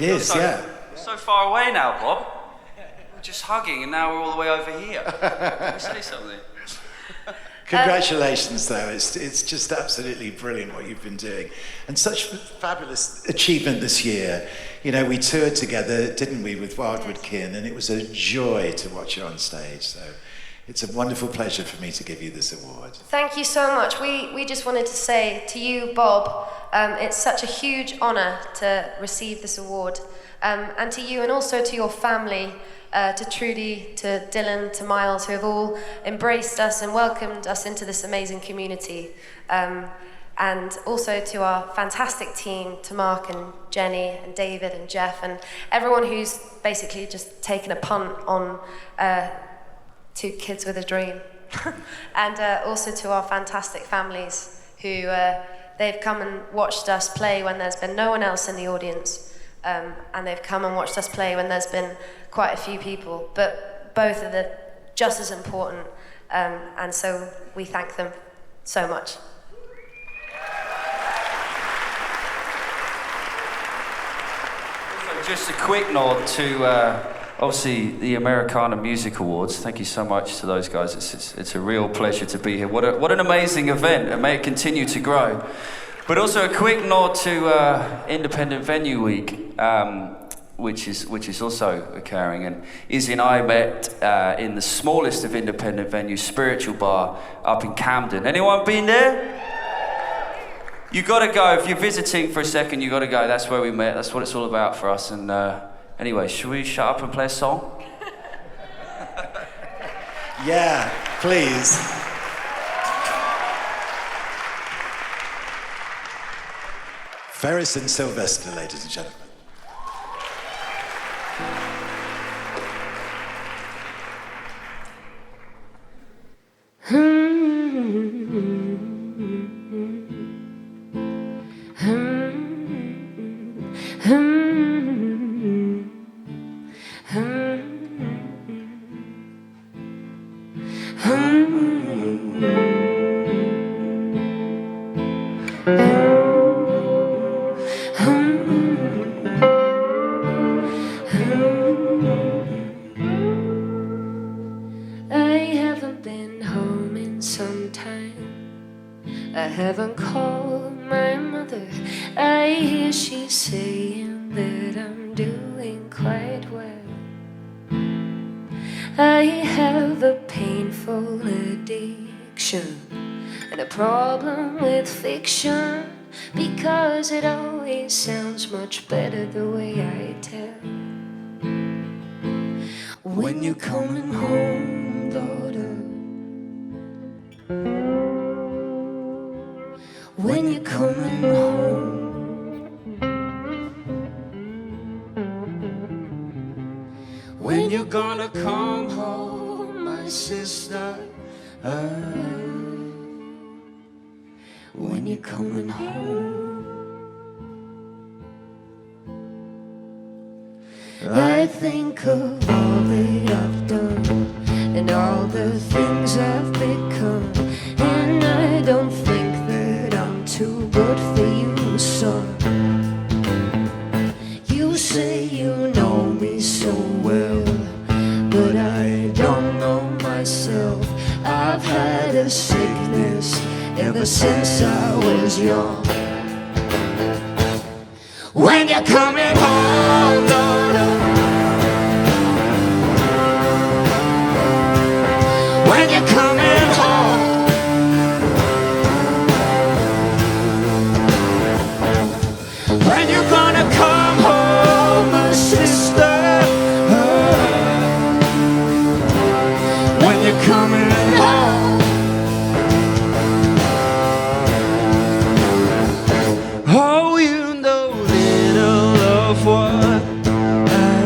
It is, yeah. So far away now, Bob. We're just hugging, and now we're all the way over here. Can we say something? Congratulations, though. It's just absolutely brilliant what you've been doing. And such fabulous achievement this year. You know, we toured together, didn't we, with Wildwood Kin, and it was a joy to watch you on stage. So it's a wonderful pleasure for me to give you this award. Thank you so much. We just wanted to say to you, Bob, it's such a huge honour to receive this award. And to you, and also to your family, to Trudie, to Dylan, to Miles, who have all embraced us and welcomed us into this amazing community. And also to our fantastic team, to Mark and Jenny and David and Jeff and everyone who's basically just taken a punt on Two Kids with a Dream. And also to our fantastic families who they've come and watched us play when there's been no one else in the audience. And they've come and watched us play when there's been quite a few people, but both are just as important, and so we thank them so much. Just a quick nod to obviously the Americana Music Awards. Thank you so much to those guys. It's a real pleasure to be here. What an amazing event, and may it continue to grow. But also a quick nod to Independent Venue Week, which is also occurring. And Izzy and I met in the smallest of independent venues, Spiritual Bar, up in Camden. Anyone been there? You got to go. If you're visiting for a second, you got to go. That's where we met. That's what it's all about for us. And anyway, should we shut up and play a song? Yeah, please. Ferris and Sylvester, ladies and gentlemen. I haven't called my mother. I hear she saying that I'm doing quite well. I have a painful addiction and a problem with fiction, because it always sounds much better the way I tell. When you're coming home, daughter, when you're coming home, when you're gonna come home, my sister, when you're coming home. I think of all that I've done and all the things I've become, and I don't think that I'm too good for you, son. You say you know me so well, but I don't know myself. I've had a sickness ever since I was young. When you're coming home, daughter, when you're coming home, when you're gonna come home, my sister, when you're coming home. Oh, you know little of what I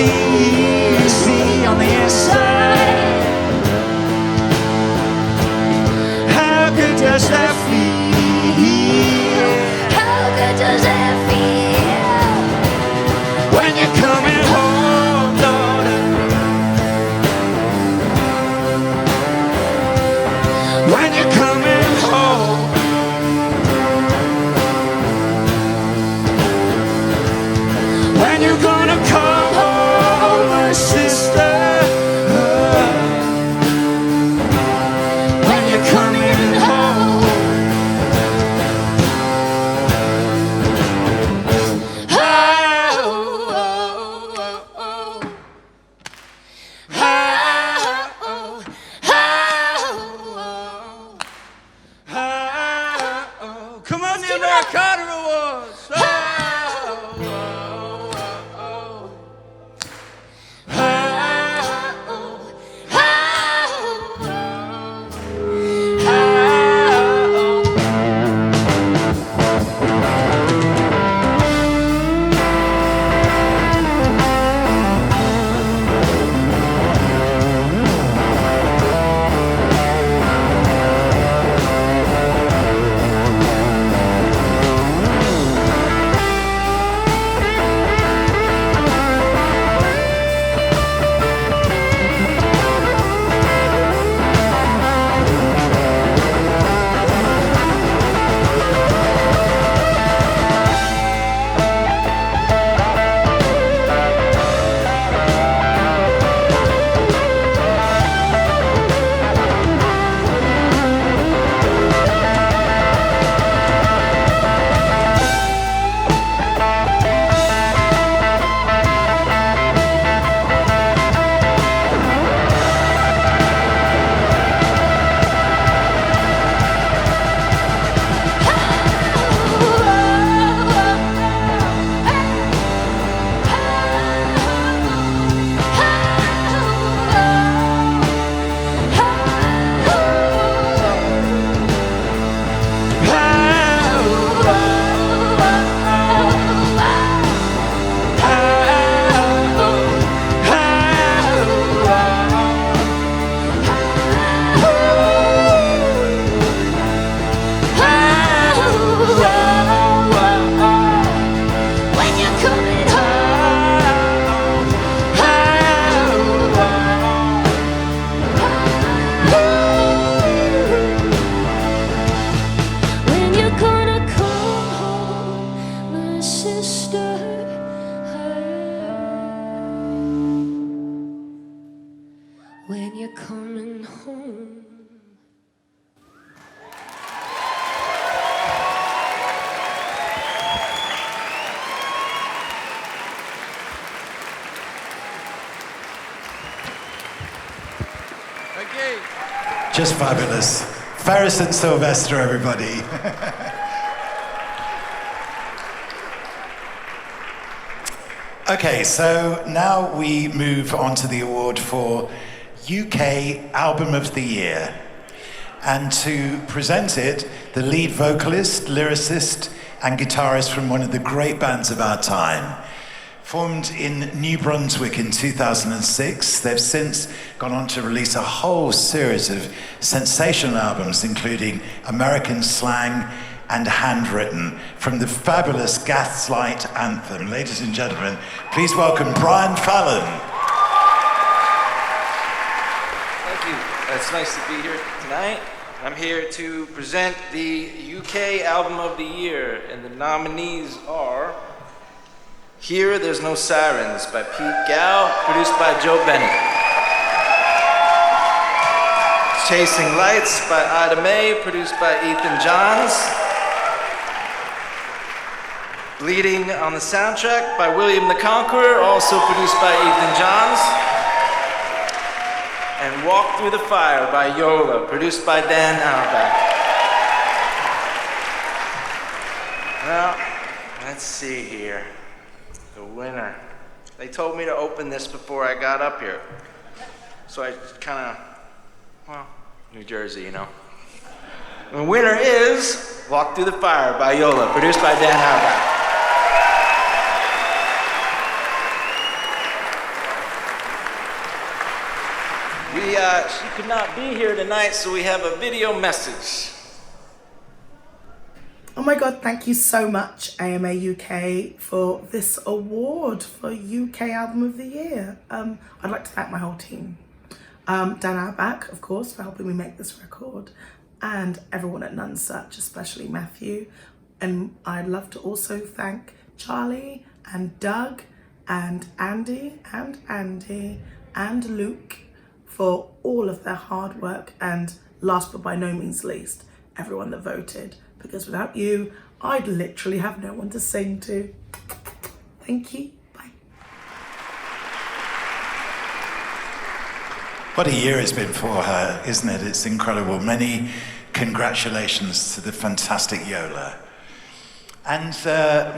easy on the inside. How good does that feel? How good does that feel? When you're coming home, daughter. When you're coming home. When you're gonna come home, my sister. When you're coming home. Come on, the Americana Awards. When you're coming home. Thank you. Just fabulous. Ferris and Sylvester, everybody. Okay, so now we move on to the award for UK Album of the Year. And to present it, the lead vocalist, lyricist, and guitarist from one of the great bands of our time. Formed in New Brunswick in 2006, they've since gone on to release a whole series of sensational albums, including American Slang and Handwritten, from the fabulous Gaslight Anthem. Ladies and gentlemen, please welcome Brian Fallon. Thank you. It's nice to be here tonight. I'm here to present the UK Album of the Year, and the nominees are Here There's No Sirens by Pete Gow, produced by Joe Bennett. Chasing Lights by Ida May, produced by Ethan Johns. Bleeding on the Soundtrack by William the Conqueror, also produced by Ethan Johns. And Walk Through the Fire by Yola, produced by Dan Auerbach. Well, let's see here. The winner. They told me to open this before I got up here. So I kind of, well, New Jersey, you know. The winner is Walk Through the Fire by Yola, produced by Dan Auerbach. she could not be here tonight, so we have a video message. Oh my God, thank you so much, AMA UK, for this award for UK Album of the Year. I'd like to thank my whole team. Dan Outback, of course, for helping me make this record, and everyone at Nonesuch, especially Matthew. And I'd love to also thank Charlie and Doug and Andy and Luke for all of their hard work, and last but by no means least, everyone that voted. Because without you, I'd literally have no one to sing to. Thank you. Bye. What a year it's been for her, isn't it? It's incredible. Many congratulations to the fantastic Yola. And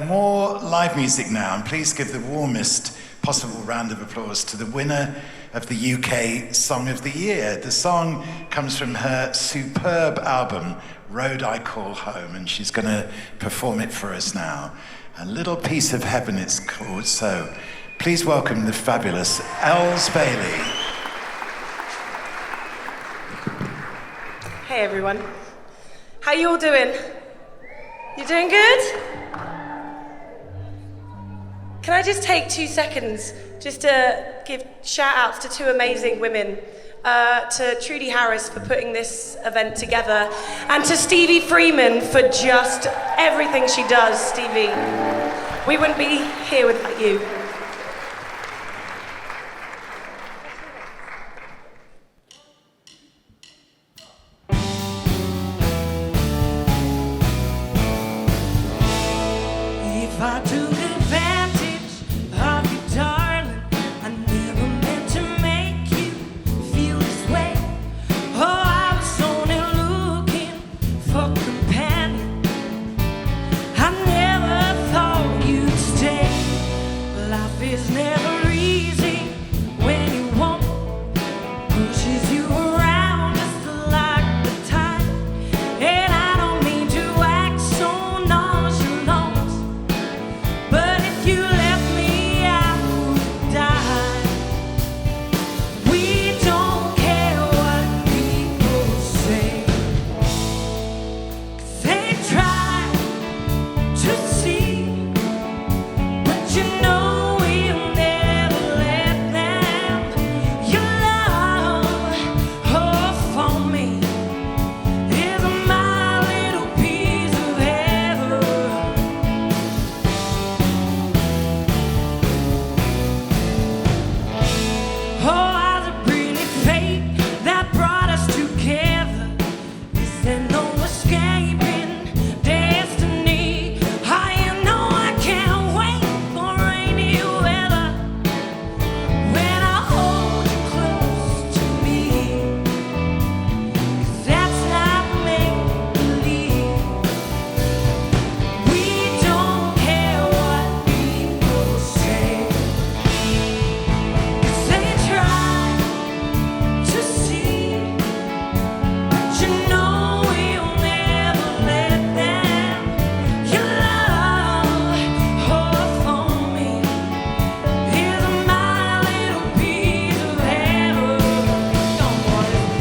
more live music now, and please give the warmest possible round of applause to the winner of the UK Song of the Year. The song comes from her superb album, Road I Call Home, and she's going to perform it for us now. A Little Piece of Heaven it's called, so please welcome the fabulous Els Bailey. Hey everyone, how you all doing? You doing good? Can I just take 2 seconds just to give shout outs to 2 amazing women, to Trudie Harris for putting this event together, and to Stevie Freeman for just everything she does. Stevie, we wouldn't be here without you. If I took advantage of you, darling, I never meant to make you feel this way. Oh, I was only looking for companion. I never thought you'd stay. Life is never easy when you want, pushes you around just like the tide. And I don't mean to act so nonchalant, but if you left me, I would die. We don't care what people say, 'cause they try to see, but you know we'll never let them. Your love, oh, for me, is my little piece of heaven. Oh, how's it really fate that brought us together? Is there no escaping destiny? Oh, you know I can't wait for rainy weather when I hold you close to me, 'cause that's not make-believe. We don't care what people say, 'cause they try to see, but you know we'll never let them. Your love, oh, for me, is my little piece of heaven. Don't want it.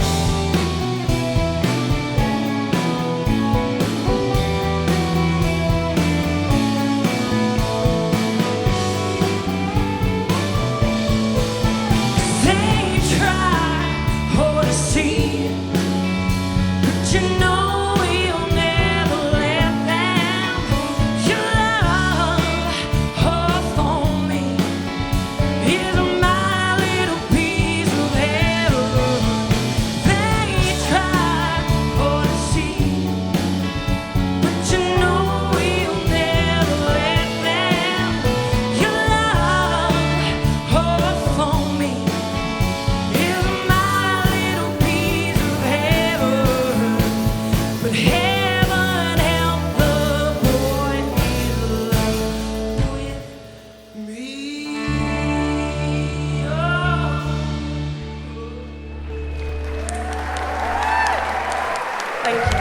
They try, oh, to see, but you know we'll never let them. Your love, oh, for me, is my little piece of heaven. They try, oh, to see, but you know we'll never let them. Your love, oh, for me, is my little piece of heaven. But heaven help the boy in love with me. Thank you.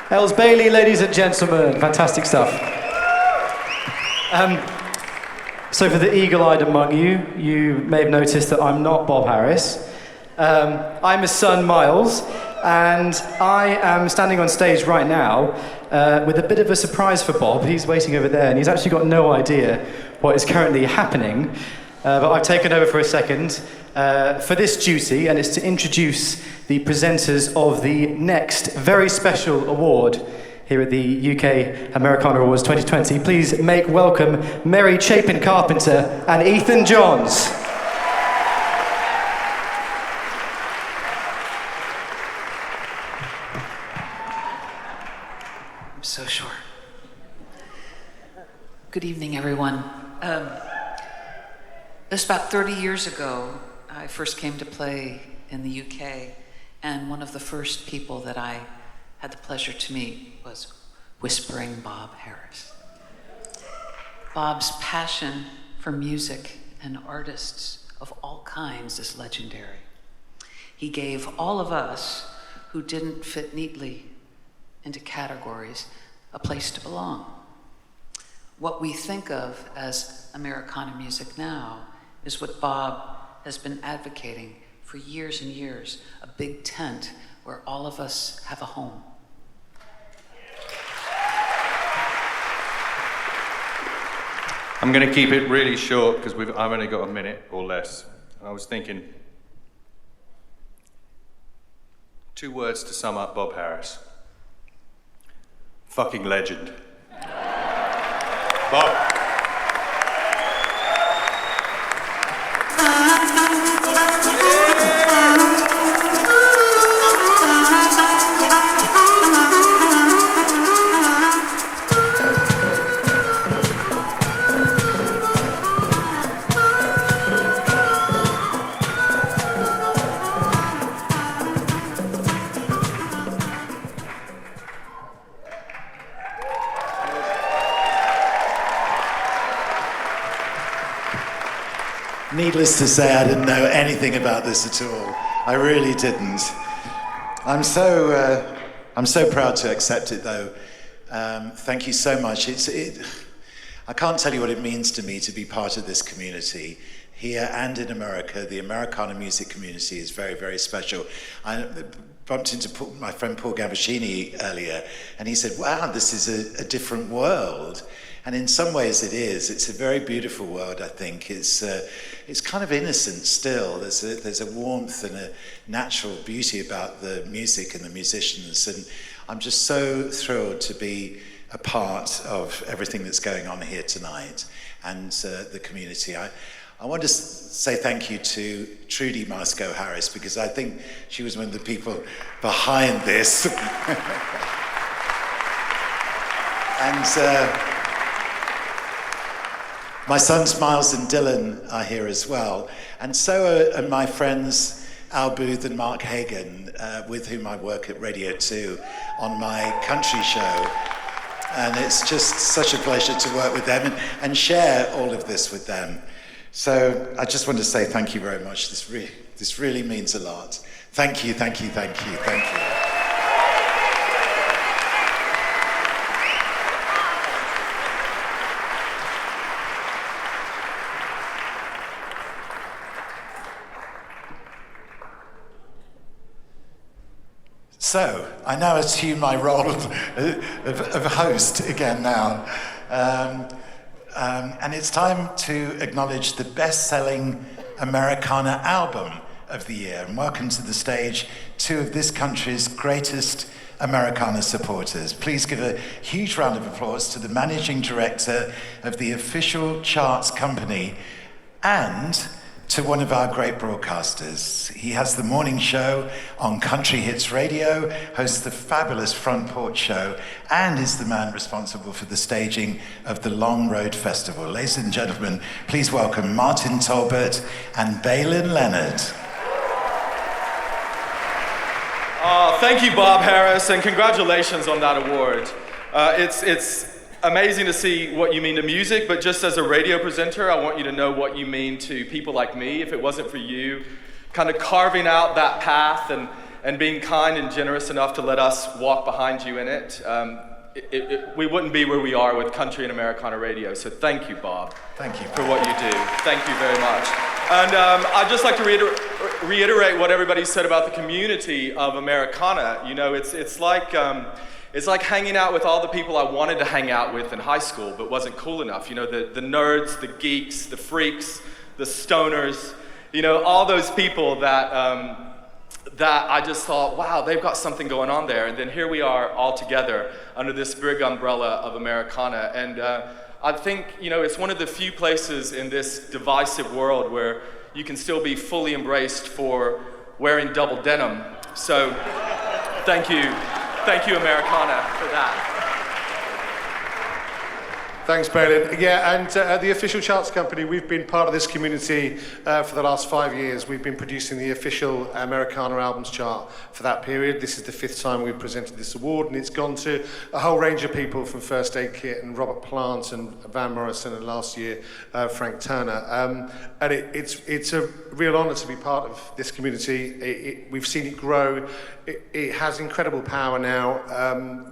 Els Bailey, ladies and gentlemen, fantastic stuff. So for the eagle-eyed among you, you may have noticed that I'm not Bob Harris. I'm his son, Miles, and I am standing on stage right now with a bit of a surprise for Bob. He's waiting over there, and he's actually got no idea what is currently happening. But I've taken over for a second for this duty, and it's to introduce the presenters of the next very special award here at the UK Americana Awards 2020. Please make welcome Mary Chapin-Carpenter and Ethan Johns. I'm so short. Good evening, everyone. This about 30 years ago, I first came to play in the UK, and one of the first people that I had the pleasure to meet was Whispering Bob Harris. Bob's passion for music and artists of all kinds is legendary. He gave all of us who didn't fit neatly into categories a place to belong. What we think of as Americana music now is what Bob has been advocating for years and years, a big tent where all of us have a home. I'm going to keep it really short because I've only got a minute or less. I was thinking 2 words to sum up Bob Harris. Fucking legend. Bob. Needless to say, I didn't know anything about this at all. I really didn't. I'm so proud to accept it, though. Thank you so much. I can't tell you what it means to me to be part of this community. Here and in America, the Americana music community is very, very special. I bumped into my friend Paul Gavashini earlier, and he said, wow, this is a different world. And in some ways it is. It's a very beautiful world, I think. It's kind of innocent still. There's a warmth and a natural beauty about the music and the musicians. And I'm just so thrilled to be a part of everything that's going on here tonight and the community. I want to say thank you to Trudie Myerscough-Harris, because I think she was one of the people behind this. And my sons Miles and Dylan are here as well. And so are my friends Al Booth and Mark Hagan, with whom I work at Radio 2 on my country show. And it's just such a pleasure to work with them and share all of this with them. So I just want to say thank you very much. This really means a lot. Thank you, thank you, thank you, thank you. So, I now assume my role of host again now. And it's time to acknowledge the best-selling Americana album of the year. And welcome to the stage 2 of this country's greatest Americana supporters. Please give a huge round of applause to the managing director of the official charts company and to one of our great broadcasters. He has the morning show on Country Hits Radio, hosts the fabulous Front Porch Show, and is the man responsible for the staging of the Long Road Festival. Ladies and gentlemen, please welcome Martin Tolbert and Balin Leonard. Thank you, Bob Harris, and congratulations on that award. It's amazing to see what you mean to music, but just as a radio presenter, I want you to know what you mean to people like me. If it wasn't for you kind of carving out that path and being kind and generous enough to let us walk behind you in it, we wouldn't be where we are with country and Americana radio. So thank you, Bob. Thank you for what you do. Thank you very much. And I'd just like to reiterate what everybody said about the community of Americana. You know, it's like hanging out with all the people I wanted to hang out with in high school, but wasn't cool enough. You know, the nerds, the geeks, the freaks, the stoners. You know, all those people that I just thought, wow, they've got something going on there. And then here we are all together under this big umbrella of Americana. And I think, you know, it's one of the few places in this divisive world where you can still be fully embraced for wearing double denim. So thank you, Americana, for that. Thanks, Braylon. Yeah, and the Official Charts Company, we've been part of this community for the last 5 years. We've been producing the official Americana albums chart for that period. This is the 5th time we've presented this award, and it's gone to a whole range of people, from First Aid Kit and Robert Plant and Van Morrison, and last year Frank Turner. And it's a real honour to be part of this community. We've seen it grow. It has incredible power now.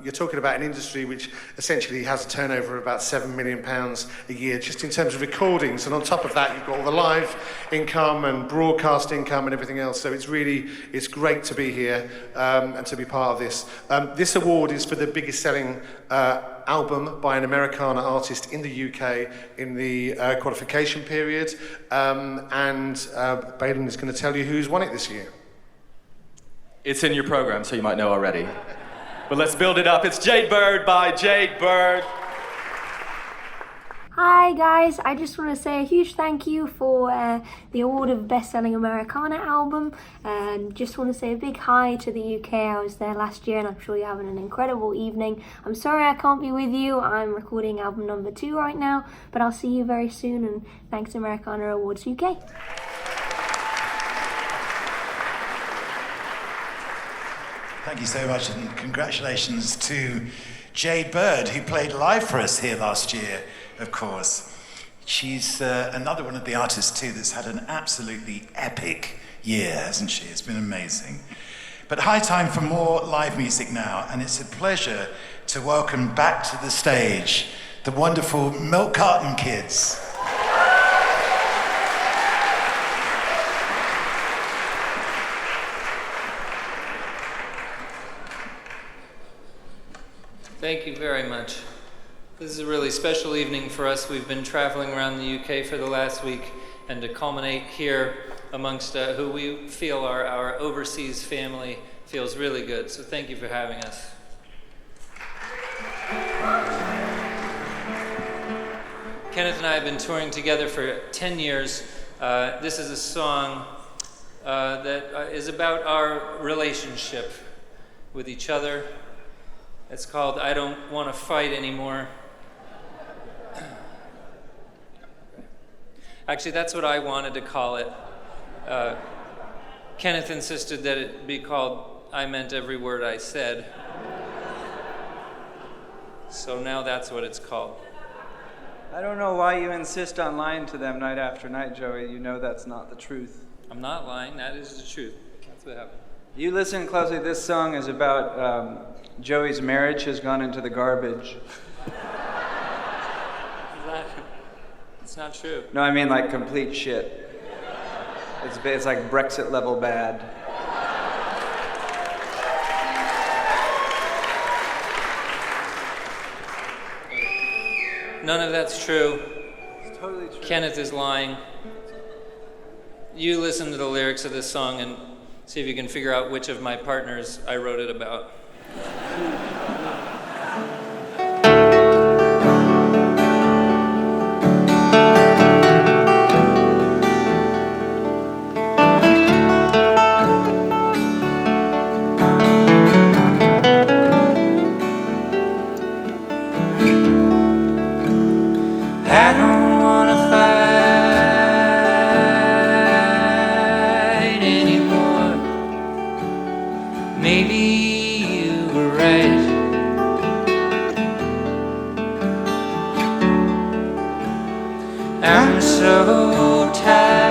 You're talking about an industry which essentially has a turnover of about £7 million a year, just in terms of recordings. And on top of that, you've got all the live income and broadcast income and everything else. So it's great to be here and to be part of this. This award is for the biggest selling album by an Americana artist in the UK in the qualification period. And Baden is going to tell you who's won it this year. It's in your program, so you might know already. But let's build it up. It's Jade Bird by Jade Bird. Hi guys, I just want to say a huge thank you for the award of Best Selling Americana Album, and just want to say a big hi to the UK. I was there last year and I'm sure you're having an incredible evening. I'm sorry I can't be with you, I'm recording album number 2 right now, but I'll see you very soon, and thanks Americana Awards UK. Thank you so much, and congratulations to Jade Bird, who played live for us here last year, of course. She's another one of the artists too that's had an absolutely epic year, hasn't she? It's been amazing. But high time for more live music now, and it's a pleasure to welcome back to the stage the wonderful Milk Carton Kids. Thank you very much. This is a really special evening for us. We've been traveling around the UK for the last week, and to culminate here amongst who we feel are our overseas family feels really good. So thank you for having us. Kenneth and I have been touring together for 10 years. This is a song that is about our relationship with each other. It's called I Don't Want to Fight Anymore. Actually, that's what I wanted to call it. Kenneth insisted that it be called I Meant Every Word I Said. So now that's what it's called. I don't know why you insist on lying to them night after night, Joey. You know that's not the truth. I'm not lying, that is the truth. That's what happened. You listen closely, this song is about Joey's marriage has gone into the garbage. It's not true. No, I mean like complete shit. It's like Brexit level bad. None of that's true. It's totally true. Kenneth is lying. You listen to the lyrics of this song and see if you can figure out which of my partners I wrote it about. I don't wanna fight anymore. Maybe you were right. I'm so tired.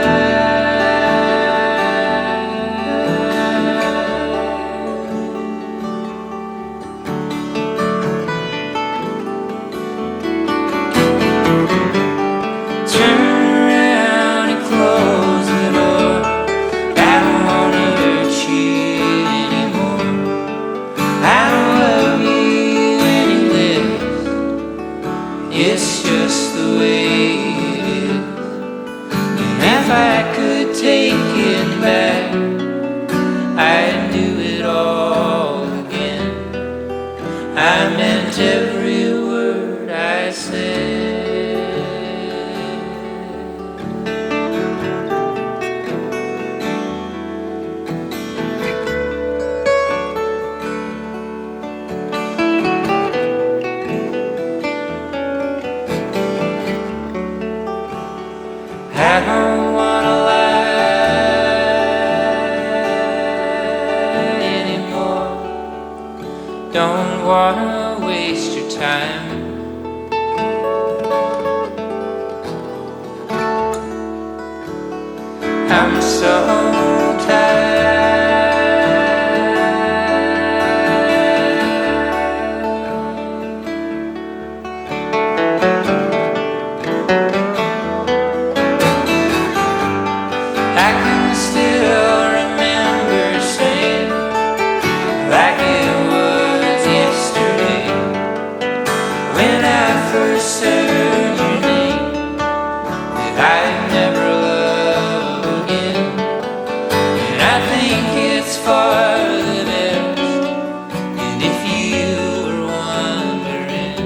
do it all again. I meant every word I said. I don't wanna lie anymore. Don't wanna waste your time. I'm so tired. I can still remember saying, like it was yesterday, when I first heard your name, that I'd never love again. And I think it's for the best. And if you were wondering,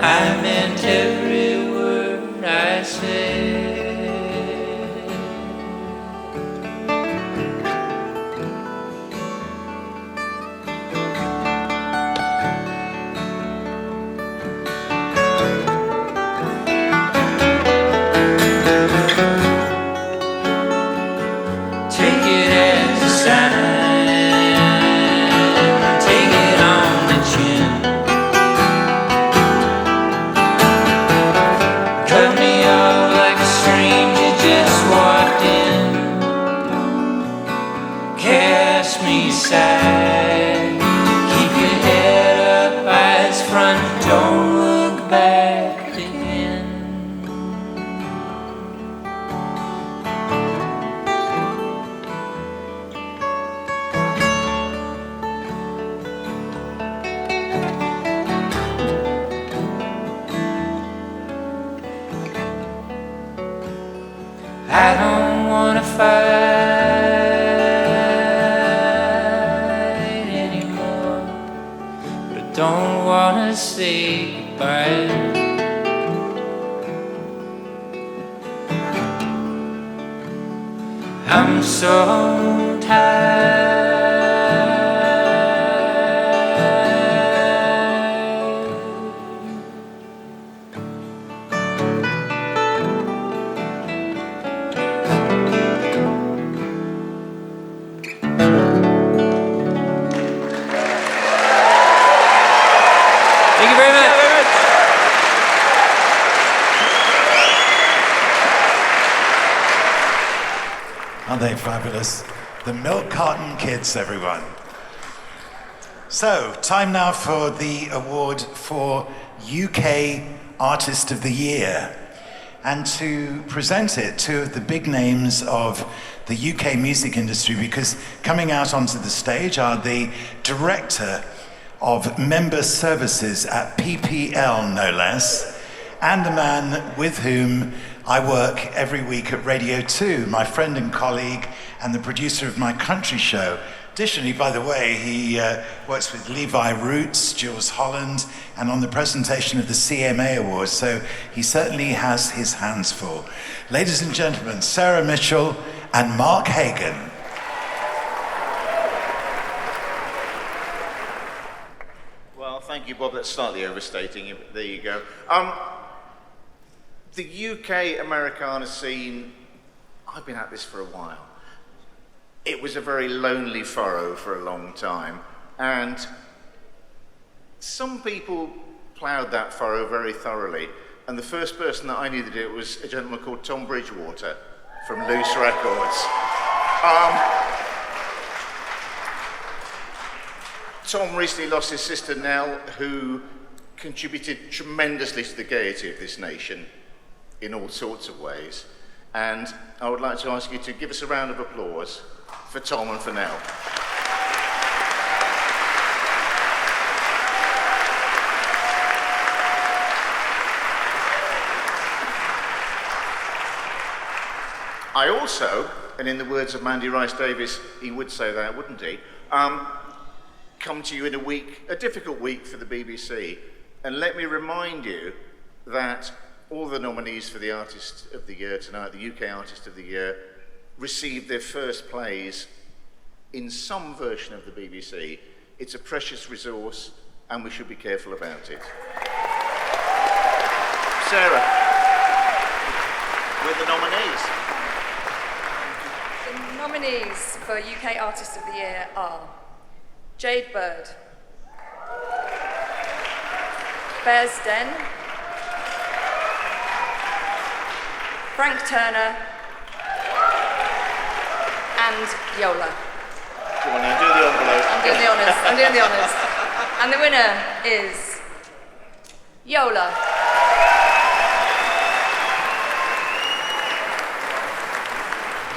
I meant every word I said. Take it as a sign, take it on the chin. Cut me off like a stranger just walked in. Cast me aside, keep your head up, eyes front, don't look back again. I don't wanna fight anymore, but I don't wanna say goodbye. I'm so tired. Thank you very much. Aren't they fabulous? The Milk Carton Kids, everyone. So, time now for the award for UK Artist of the Year. And to present it, two of the big names of the UK music industry, because coming out onto the stage are the Director of Member Services at PPL, no less, and the man with whom I work every week at Radio 2, my friend and colleague and the producer of my country show. Additionally, by the way, he works with Levi Roots, Jules Holland, and on the presentation of the CMA Awards, so he certainly has his hands full. Ladies and gentlemen, Sarah Mitchell and Mark Hagan. Well, thank you, Bob. That's slightly overstating it. There you go. The UK Americana scene, I've been at this for a while. It was a very lonely furrow for a long time, and some people ploughed that furrow very thoroughly, and the first person that I knew to do it was a gentleman called Tom Bridgewater from Loose Records. Tom recently lost his sister Nell, who contributed tremendously to the gaiety of this nation in all sorts of ways. And I would like to ask you to give us a round of applause for Tom and for Nell. I also and in the words of Mandy Rice Davis, he would say that, wouldn't he? Come to you in a difficult week for the BBC. And let me remind you that all the nominees for the Artist of the Year tonight, the UK Artist of the Year, received their first plays in some version of the BBC. It's a precious resource, and we should be careful about it. Sarah, with the nominees. The nominees for UK Artist of the Year are Jade Bird, Bears Den, Frank Turner, and Yola. Go on now, do the envelope. I'm doing the honours. And the winner is Yola.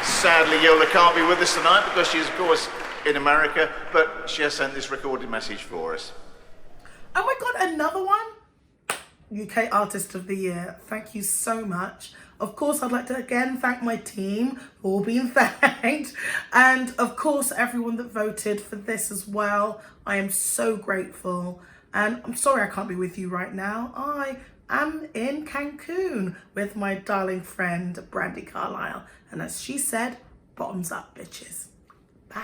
Sadly, Yola can't be with us tonight because she's, of course, in America, but she has sent this recorded message for us. Oh my God, another one? UK Artist of the Year. Thank you so much. Of course, I'd like to again thank my team for all being thanked. And of course, everyone that voted for this as well. I am so grateful. And I'm sorry I can't be with you right now. I am in Cancun with my darling friend, Brandy Carlisle. And as she said, bottoms up, bitches. Bye.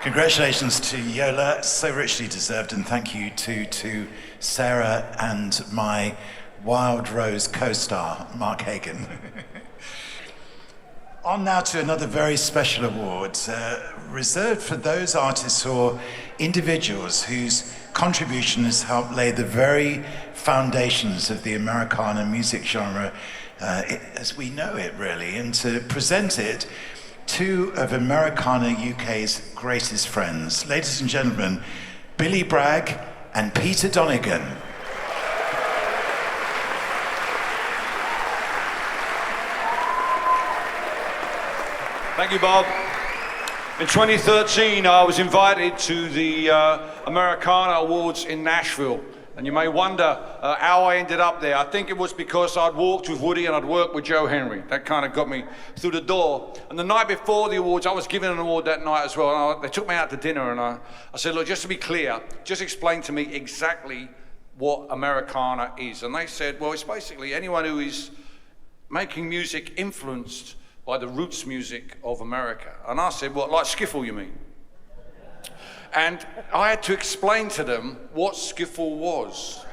Congratulations to Yola, so richly deserved, and thank you to Sarah and my Wild Rose co-star, Mark Hagan. On now to another very special award, reserved for those artists or individuals whose contribution has helped lay the very foundations of the Americana music genre as we know it, really, and to present it, two of Americana UK's greatest friends. Ladies and gentlemen, Billy Bragg and Peter Donegan. Thank you, Bob. In 2013, I was invited to the Americana Awards in Nashville. And you may wonder how I ended up there. I think it was because I'd walked with Woody and I'd worked with Joe Henry. That kind of got me through the door. And the night before the awards, I was given an award that night as well. And they took me out to dinner and I said, look, just to be clear, just explain to me exactly what Americana is. And they said, well, it's basically anyone who is making music influenced by the roots music of America. And I said, what, like skiffle, you mean? And I had to explain to them what skiffle was.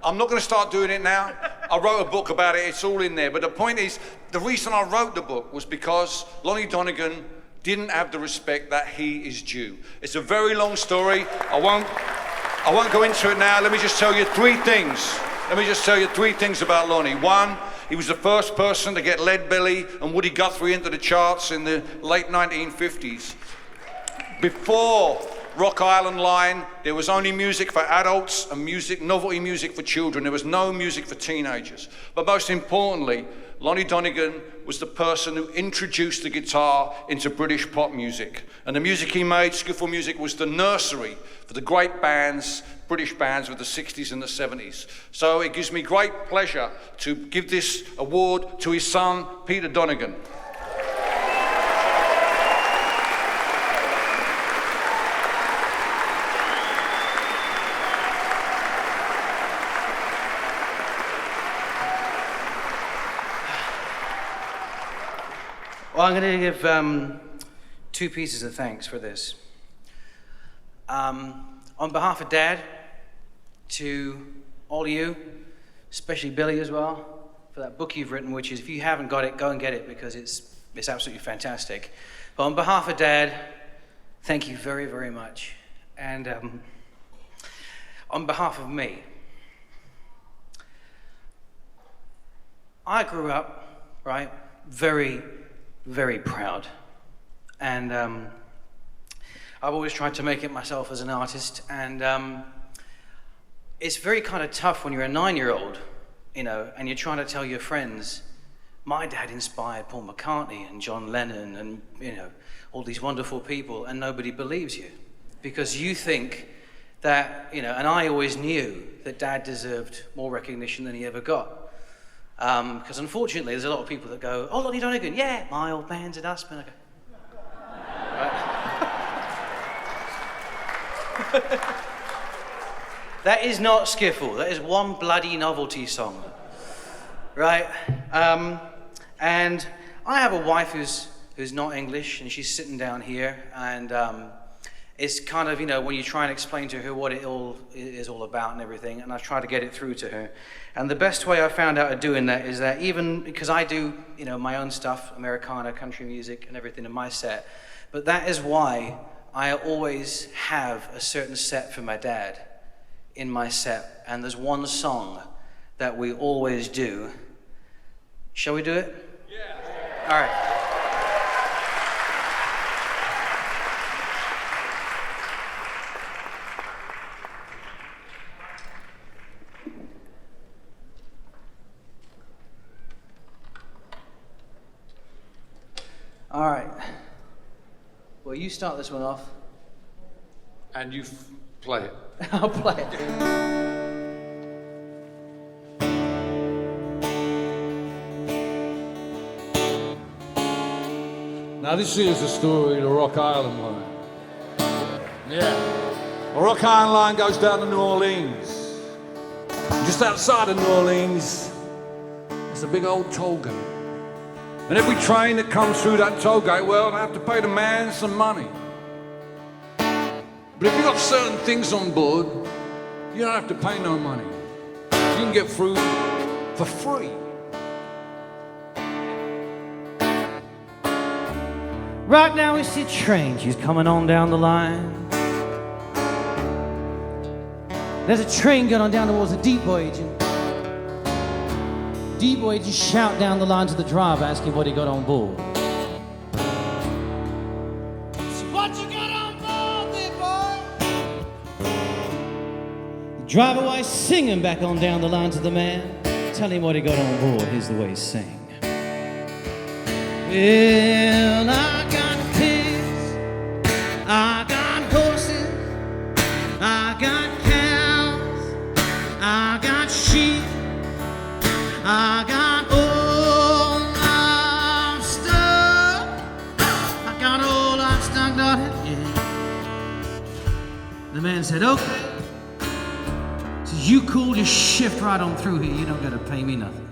I'm not going to start doing it now. I wrote a book about it, it's all in there. But the point is, the reason I wrote the book was because Lonnie Donegan didn't have the respect that he is due. It's a very long story. I won't go into it now. Let me just tell you three things. About Lonnie. One, he was the first person to get Lead Belly and Woody Guthrie into the charts in the late 1950s. Before Rock Island Line, there was only music for adults and novelty music for children. There was no music for teenagers. But most importantly, Lonnie Donegan was the person who introduced the guitar into British pop music. And the music he made, skiffle music, was the nursery for the great bands, British bands of the 60s and the 70s. So it gives me great pleasure to give this award to his son, Peter Donegan. Well, I'm going to give two pieces of thanks for this. On behalf of Dad, to all of you, especially Billy as well, for that book you've written, which is, if you haven't got it, go and get it, because it's absolutely fantastic. But on behalf of Dad, thank you very, very much. And on behalf of me, I grew up, right, very, very proud. And I've always tried to make it myself as an artist. And it's very kind of tough when you're a 9-year-old, you know, and you're trying to tell your friends, my dad inspired Paul McCartney and John Lennon and, you know, all these wonderful people, and nobody believes you. Because you think that, you know, and I always knew that Dad deserved more recognition than he ever got. Because unfortunately, there's a lot of people that go, "Oh, Lonnie Donegan, yeah, my old man's in Aspen." I go, right. That is not skiffle. That is one bloody novelty song, right? And I have a wife who's not English, and she's sitting down here, and it's kind of, you know, when you try and explain to her what it all is all about and everything, and I try to get it through to her. And the best way I found out of doing that is that even because I do, you know, my own stuff, Americana, country music, and everything in my set, but that is why I always have a certain set for my dad in my set, and there's one song that we always do. Shall we do it? Yeah. All right. All right. Well, you start this one off. And you play it. I'll play it. Now this is the story of the Rock Island line. Yeah. The Rock Island line goes down to New Orleans. Just outside of New Orleans, there's a big old toll gate. And every train that comes through that toll gate, well, they have to pay the man some money. But if you've got certain things on board, you don't have to pay no money. You can get through for free. Right now we see a train, she's coming on down the line. There's a train going down towards the depot agent. Depot agent shout down the line to the driver, asking what he got on board. What you got on board there, boy? The driver was singing back on down the line to the man, telling him what he got on board. Here's the way he sang. Well, I got pigs, I got horses, I got cows, I got sheep, I got all our stuff. I got all our stuff, got it, yeah. The man said, okay. So you cool your shift right on through here. You don't got to pay me nothing.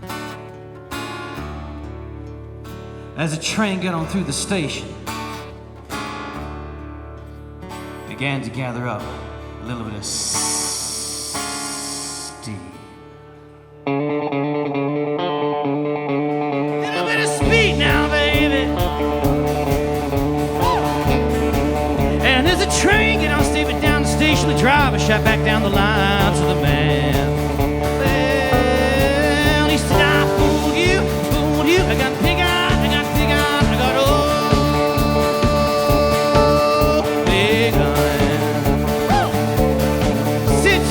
As the train got on through the station, began to gather up a little bit of steam. Little bit of speed now, baby. And as the train get on steaming down the station, the driver shot back down the line to the man. Well, he said, I fooled you, I got pig eye.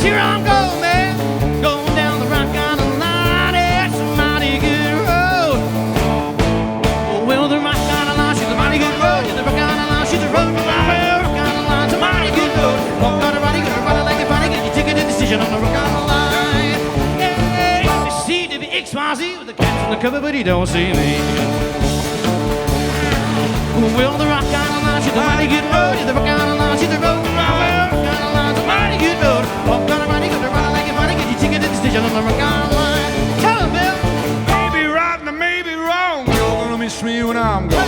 Here I'm going, man, going down the Rock Island line. It's a mighty good road. Oh, well, the Rock Island line, she's a mighty good road. Yeah, the Rock Island line, she's a road. Well, the Rock Island line's a mighty good road. Walk on the mighty good road, like a funny, get your ticket and decision on the Rock Island line. Yeah, it's CWXYZ with the cats on the cover, but he don't see me. Well, the Rock Island line, she's a mighty good road. Yeah, the Rock Island line, she's a road. Well, the Rock Island line's a mighty good road. Walk on the mighty good road, like a funny, get your ticket and decision on the Rock Island line. Tell him, Bill. Maybe right and I may be wrong. You're gonna miss me when I'm gone.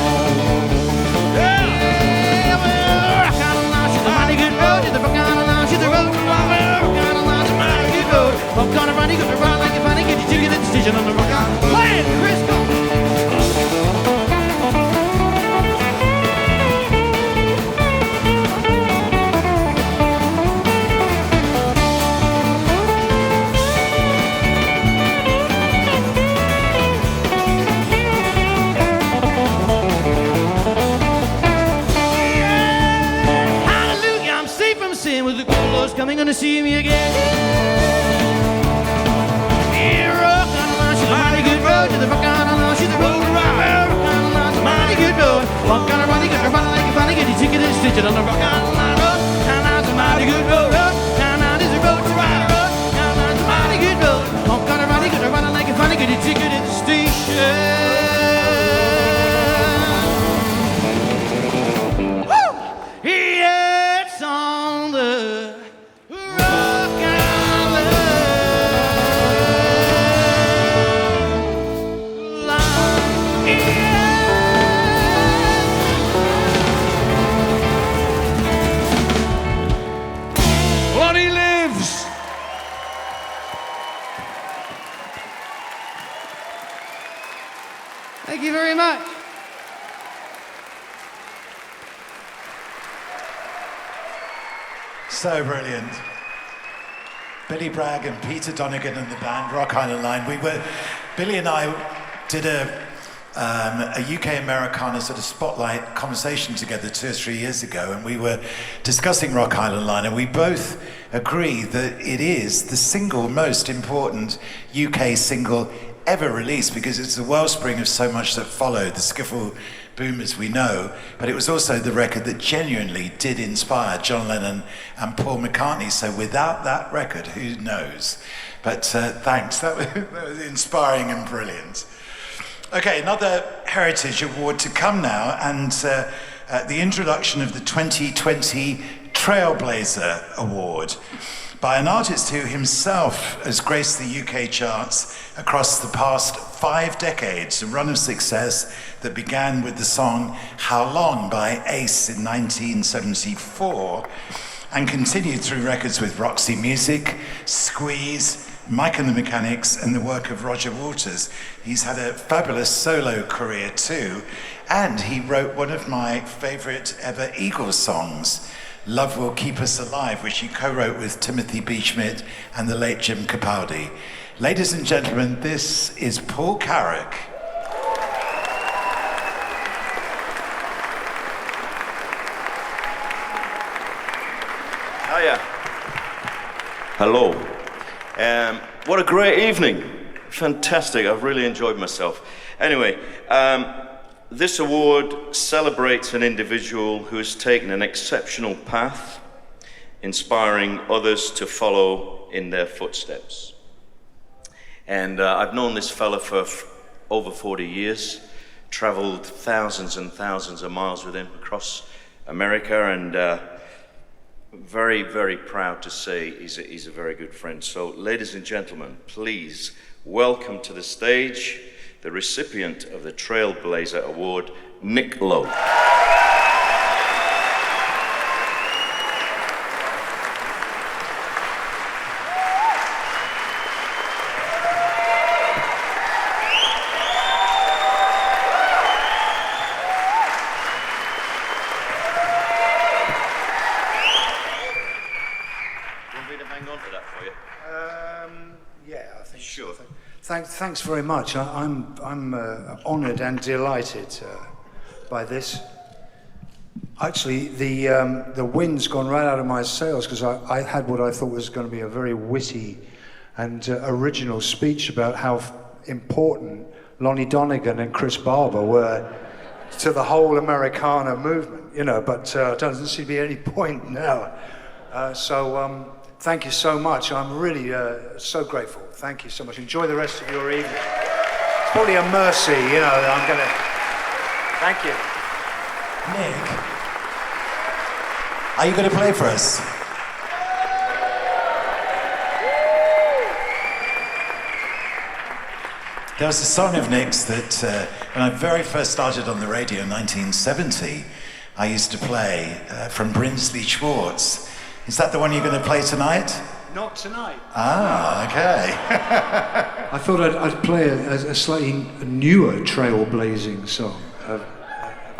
Yeah, well, the Rock Island line, she's a mighty good road. Yeah, the Rock Island line, she's a road. Well, the Rock Island line's a mighty good road. Walk on the mighty good road, like a funny, get your ticket and decision on the Rock Island line. Play it, Chris, go. With the good Lord's coming, gonna see me again. Yeah, Rock Island line, she's a mighty good road. To the Rock Island line, she's a road. Rock Island line's a mighty good road. Walk on a mighty good road, like a funny, get your ticket and stitch it on the Rock Island line. Road, Rock Island's a mighty good road. Road, Rock Island is a road to ride. Road, Rock Island's a mighty good road. Walk on a mighty good road, like a funny, get your ticket and So brilliant. Billy Bragg and Peter Donegan and the band, Rock Island Line. Billy and I did a UK Americana sort of spotlight conversation together 2 or 3 years ago, and we were discussing Rock Island Line, and we both agree that it is the single most important UK single ever released, because it's the wellspring of so much that followed, the skiffle boom as we know, but it was also the record that genuinely did inspire John Lennon and Paul McCartney. So without that record, who knows? But thanks, that was inspiring and brilliant. Okay, another Heritage Award to come now, and the introduction of the 2020 Trailblazer Award by an artist who himself has graced the UK charts across the past 5 decades, a run of success that began with the song How Long by Ace in 1974 and continued through records with Roxy Music, Squeeze, Mike and the Mechanics, and the work of Roger Waters. He's had a fabulous solo career too, and he wrote one of my favourite ever Eagles songs, Love Will Keep Us Alive, which he co-wrote with Timothy B. Schmidt and the late Jim Capaldi. Ladies and gentlemen, this is Paul Carrack. Hiya. Hello. What a great evening. Fantastic. I've really enjoyed myself. Anyway, this award celebrates an individual who has taken an exceptional path, inspiring others to follow in their footsteps. And I've known this fella for over 40 years, traveled thousands and thousands of miles with him across America, and very, very proud to say he's a very good friend. So, ladies and gentlemen, please welcome to the stage the recipient of the Trailblazer Award, Nick Lowe. Thanks very much. I'm honoured and delighted by this. Actually, the wind's gone right out of my sails, because I had what I thought was going to be a very witty and original speech about how important Lonnie Donegan and Chris Barber were to the whole Americana movement, you know, but doesn't seem to be any point now. Thank you so much. I'm really so grateful. Thank you so much. Enjoy the rest of your evening. It's probably a mercy, you know, that I'm going to... Thank you. Nick, are you going to play for us? There was a song of Nick's that when I very first started on the radio in 1970, I used to play from Brinsley Schwartz. Is that the one you're going to play tonight? Not tonight. Ah, okay. I thought I'd play a slightly newer trailblazing song of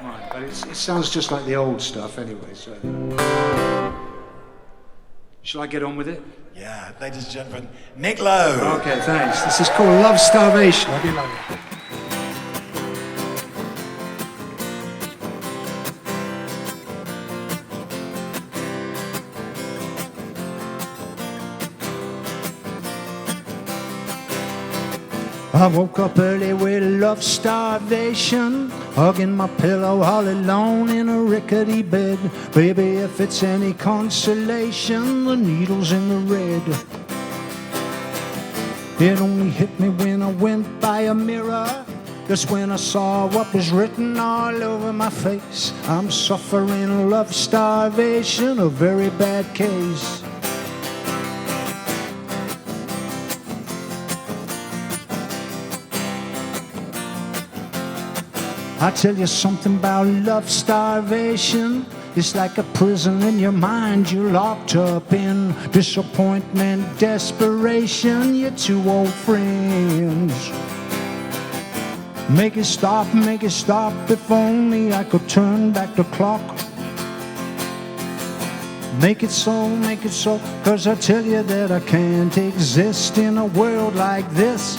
mine, but it sounds just like the old stuff anyway. So, shall I get on with it? Yeah, ladies and gentlemen, Nick Lowe. Okay, thanks. This is called Love Starvation. I'll be lovely. I woke up early with love starvation, hugging my pillow all alone in a rickety bed. Baby, if it's any consolation, the needle's in the red. It only hit me when I went by a mirror, just when I saw what was written all over my face. I'm suffering love starvation, a very bad case. I tell you something about love starvation. It's like a prison in your mind you're locked up in. Disappointment, desperation, your two old friends. Make it stop, if only I could turn back the clock. Make it so, 'cause I tell you that I can't exist in a world like this.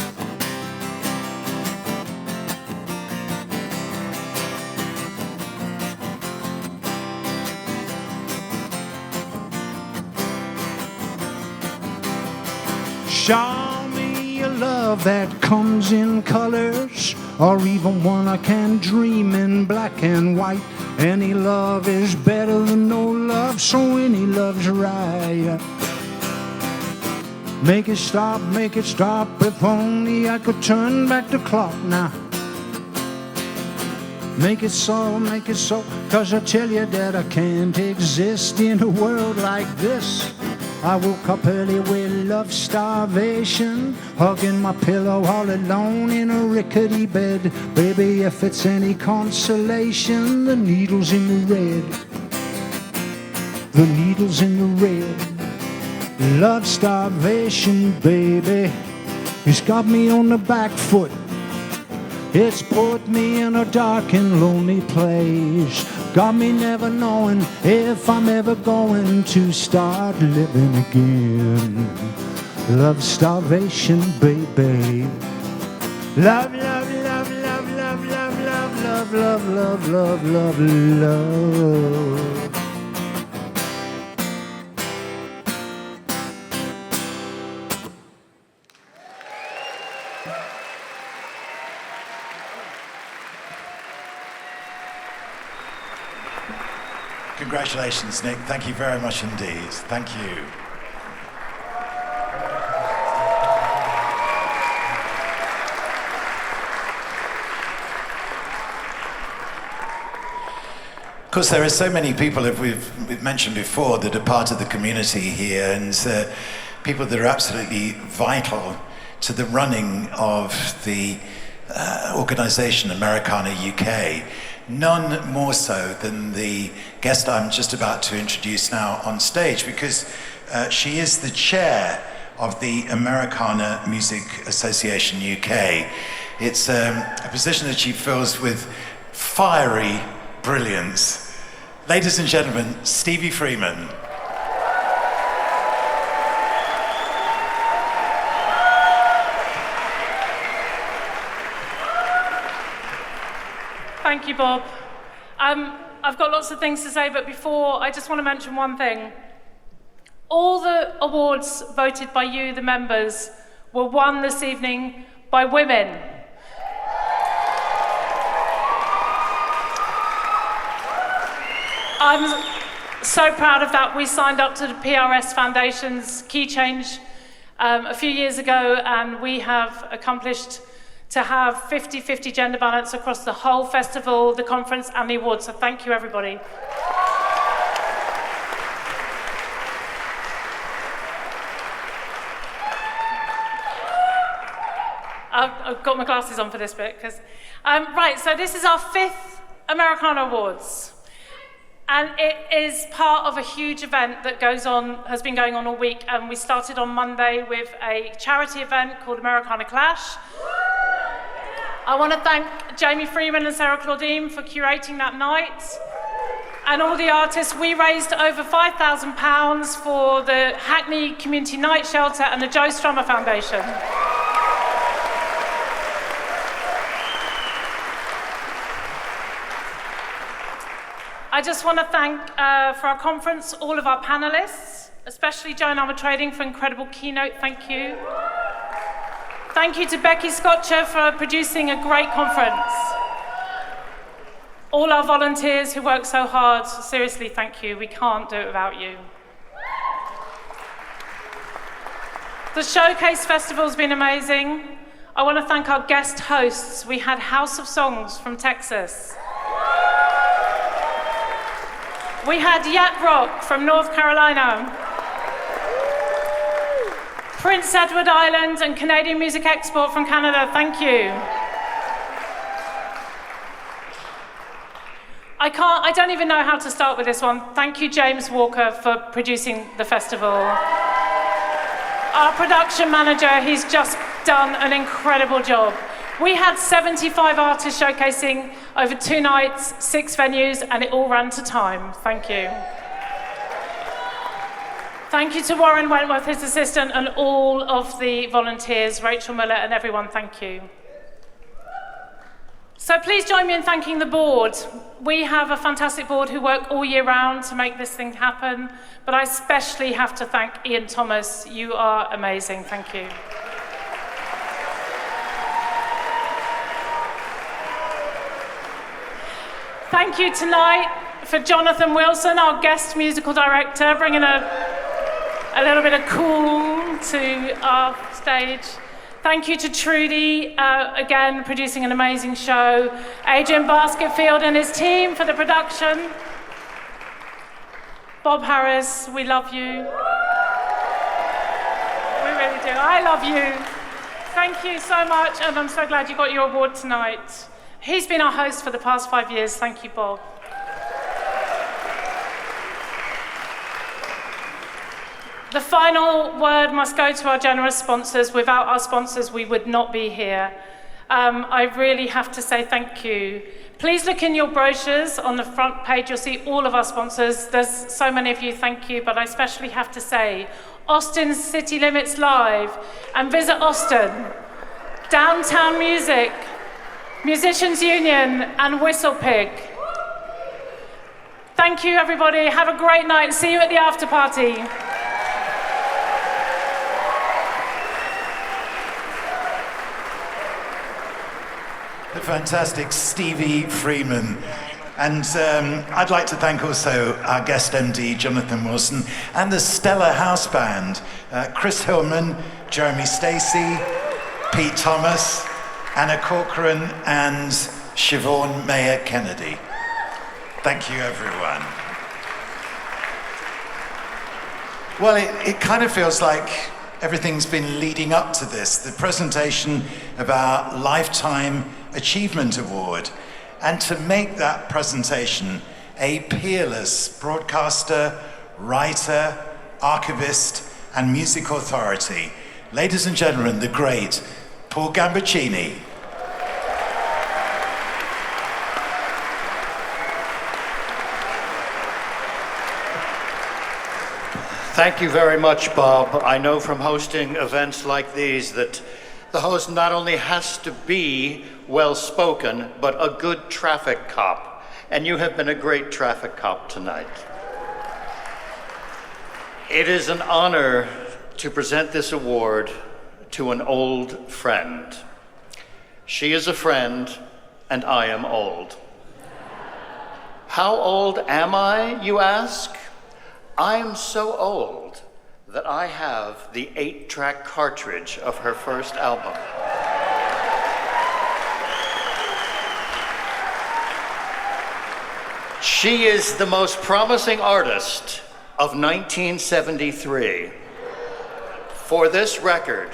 Show me a love that comes in colors, or even one I can dream in black and white. Any love is better than no love, so any love's right. Make it stop, if only I could turn back the clock now. Make it so, 'cause I tell you that I can't exist in a world like this. I woke up early with love starvation, hugging my pillow all alone in a rickety bed. Baby, if it's any consolation, the needle's in the red. The needle's in the red. Love starvation, baby, it's got me on the back foot. It's put me in a dark and lonely place. Got me never knowing if I'm ever going to start living again. Love starvation, baby. Love, love, love, love, love, love, love, love, love, love, love, love. Congratulations, Nick. Thank you very much indeed. Thank you. Of course, there are so many people, as we've mentioned before, that are part of the community here, and people that are absolutely vital to the running of the organisation Americana UK. None more so than the guest I'm just about to introduce now on stage, because she is the chair of the Americana Music Association UK. It's a position that she fills with fiery brilliance. Ladies and gentlemen, Stevie Freeman. Thank you, Bob. I've got lots of things to say, but before, I just want to mention one thing. All the awards voted by you, the members, were won this evening by women. I'm so proud of that. We signed up to the PRS Foundation's Key Change a few years ago, and we have accomplished to have 50-50 gender balance across the whole festival, the conference, and the awards. So thank you, everybody. I've got my glasses on for this bit, because... right, so this is our 5th Americana Awards. And it is part of a huge event that has been going on all week. And we started on Monday with a charity event called Americana Clash. I want to thank Jamie Freeman and Sarah Claudine for curating that night. And all the artists. We raised over £5,000 for the Hackney Community Night Shelter and the Joe Strummer Foundation. I just want to thank, for our conference, all of our panelists, especially Joan Armour Trading for incredible keynote. Thank you. Thank you to Becky Scotcher for producing a great conference. All our volunteers who work so hard, seriously, thank you. We can't do it without you. The Showcase Festival's been amazing. I want to thank our guest hosts. We had House of Songs from Texas. We had Yap Rock from North Carolina. Prince Edward Island and Canadian Music Export from Canada, thank you. I don't even know how to start with this one. Thank you, James Walker, for producing the festival. Our production manager, he's just done an incredible job. We had 75 artists showcasing over 2 nights, 6 venues, and it all ran to time. Thank you. Thank you to Warren Wentworth, his assistant, and all of the volunteers, Rachel Miller and everyone, thank you. So please join me in thanking the board. We have a fantastic board who work all year round to make this thing happen, but I especially have to thank Ian Thomas. You are amazing, thank you. Thank you tonight for Jonathan Wilson, our guest musical director, bringing a little bit of cool to our stage. Thank you to Trudie, again, producing an amazing show. Adrian Basketfield and his team for the production. Bob Harris, we love you. We really do. I love you. Thank you so much, and I'm so glad you got your award tonight. He's been our host for the past 5 years. Thank you, Bob. The final word must go to our generous sponsors. Without our sponsors, we would not be here. I really have to say thank you. Please look in your brochures on the front page. You'll see all of our sponsors. There's so many of you, thank you. But I especially have to say, Austin City Limits Live and Visit Austin, Downtown Music, Musicians Union, and Whistle Pig. Thank you, everybody. Have a great night and see you at the after party. The fantastic Stevie Freeman. And I'd like to thank also our guest MD, Jonathan Wilson, and the stellar house band, Chris Hillman, Jeremy Stacey, Pete Thomas, Anna Corcoran, and Siobhan Mayer Kennedy. Thank you, everyone. Well, it kind of feels like everything's been leading up to this, the presentation of our Lifetime Achievement Award. And to make that presentation, a peerless broadcaster, writer, archivist, and music authority, ladies and gentlemen, the great Paul Gambaccini. Thank you very much, Bob. I know from hosting events like these that the host not only has to be well-spoken, but a good traffic cop. And you have been a great traffic cop tonight. It is an honor to present this award to an old friend. She is a friend, and I am old. How old am I, you ask? I'm so old that I have the 8-track cartridge of her first album. She is the most promising artist of 1973. For this record,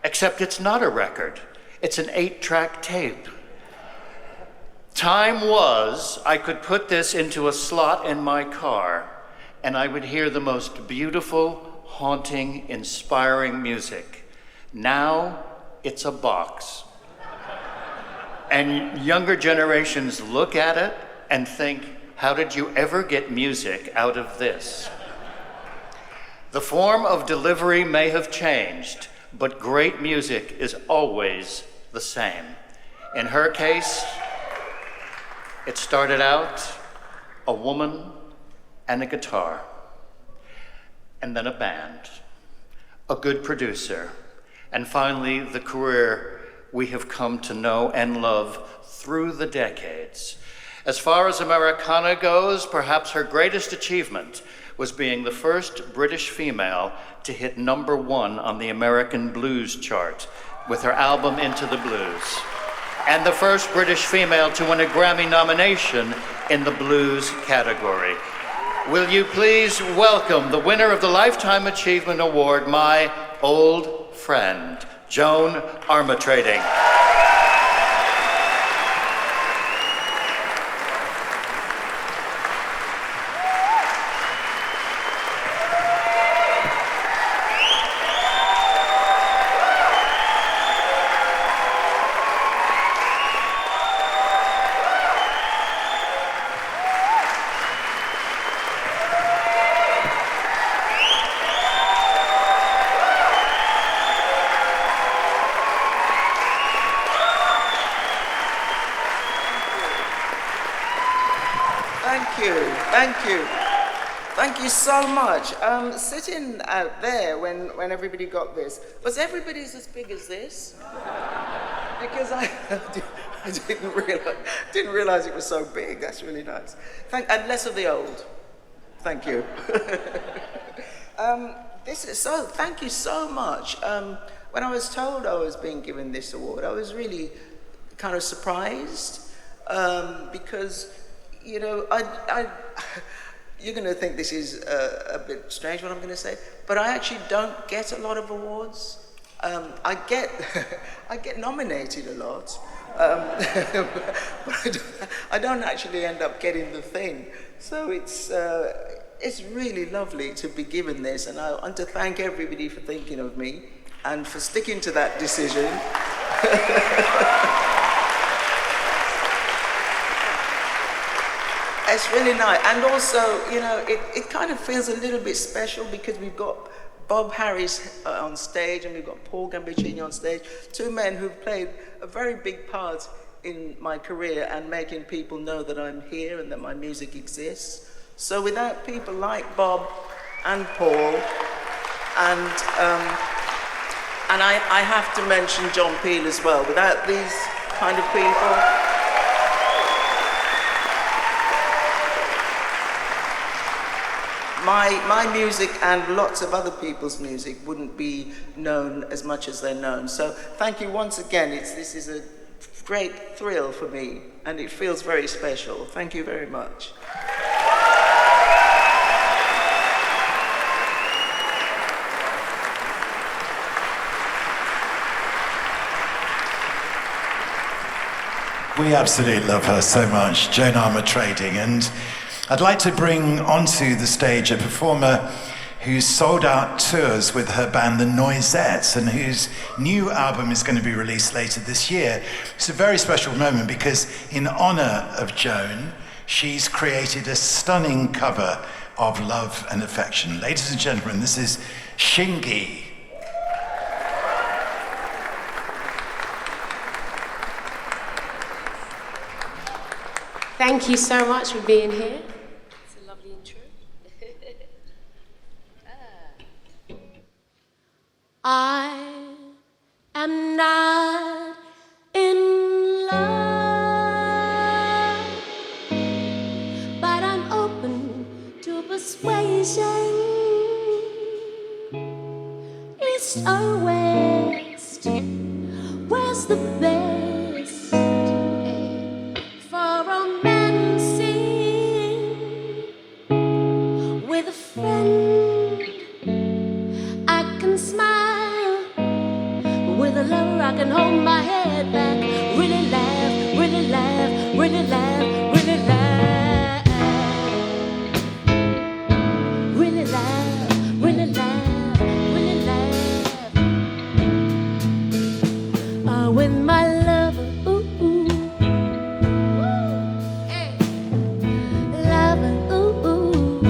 except it's not a record, it's an 8-track tape. Time was, I could put this into a slot in my car, and I would hear the most beautiful, haunting, inspiring music. Now, it's a box. And younger generations look at it and think, how did you ever get music out of this? The form of delivery may have changed, but great music is always the same. In her case, it started out a woman and a guitar, and then a band, a good producer, and finally the career we have come to know and love through the decades. As far as Americana goes, perhaps her greatest achievement was being the first British female to hit #1 on the American Blues chart with her album Into the Blues, and the first British female to win a Grammy nomination in the blues category. Will you please welcome the winner of the Lifetime Achievement Award, my old friend, Joan Armatrading. Thank you. Thank you so much. Sitting out there when everybody got this, was everybody's as big as this? Because I didn't realize it was so big. That's really nice. And less of the old. Thank you. Thank you so much. When I was told I was being given this award, I was really kind of surprised because, you know, you're going to think this is a bit strange what I'm going to say, but I actually don't get a lot of awards. I get nominated a lot, but I don't actually end up getting the thing. So it's really lovely to be given this, and I want to thank everybody for thinking of me and for sticking to that decision. It's really nice, and also, you know, it kind of feels a little bit special because we've got Bob Harris on stage and we've got Paul Gambaccini on stage, two men who've played a very big part in my career and making people know that I'm here and that my music exists. So without people like Bob and Paul, and I have to mention John Peel as well, without these kind of people, my music and lots of other people's music wouldn't be known as much as they're known. So thank you once again. This is a great thrill for me, and it feels very special. Thank you very much. We absolutely love her so much, Joan Armour Trading, and I'd like to bring onto the stage a performer who's sold out tours with her band The Noisettes and whose new album is going to be released later this year. It's a very special moment because in honour of Joan, she's created a stunning cover of Love and Affection. Ladies and gentlemen, this is Shingi. Thank you so much for being here. It's a lovely intro. I am not in love, but I'm open to persuasion. East or west, where's the best for romancing with a friend? I can smile with a lover. I can hold my head back, really laugh, really laugh, really laugh, really laugh, really laugh, really laugh, really laugh. With my lover, ooh, ooh, hey, lover, ooh, ooh.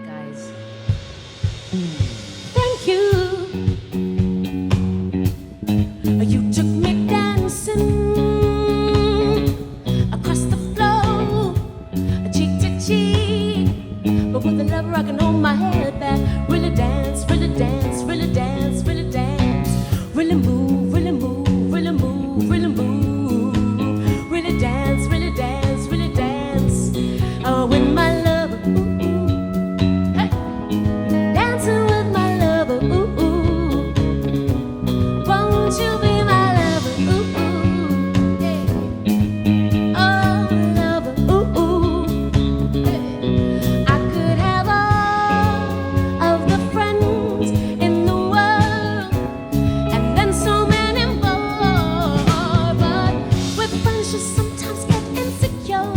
Guys, thank you. You took me dancing across the floor, cheek to cheek. But with a lover, I can hold my head back, really dance, really dance, really dance, really dance, really move, really move, really move, really move, really dance, really dance, really dance. With my lover, ooh, ooh. Hey. Dancing with my lover, ooh, ooh. Won't you be my lover, ooh, ooh. Yeah. Oh, lover, ooh, ooh. Hey. I could have all of the friends in the world, and then so many more. But with friends, you sometimes get insecure.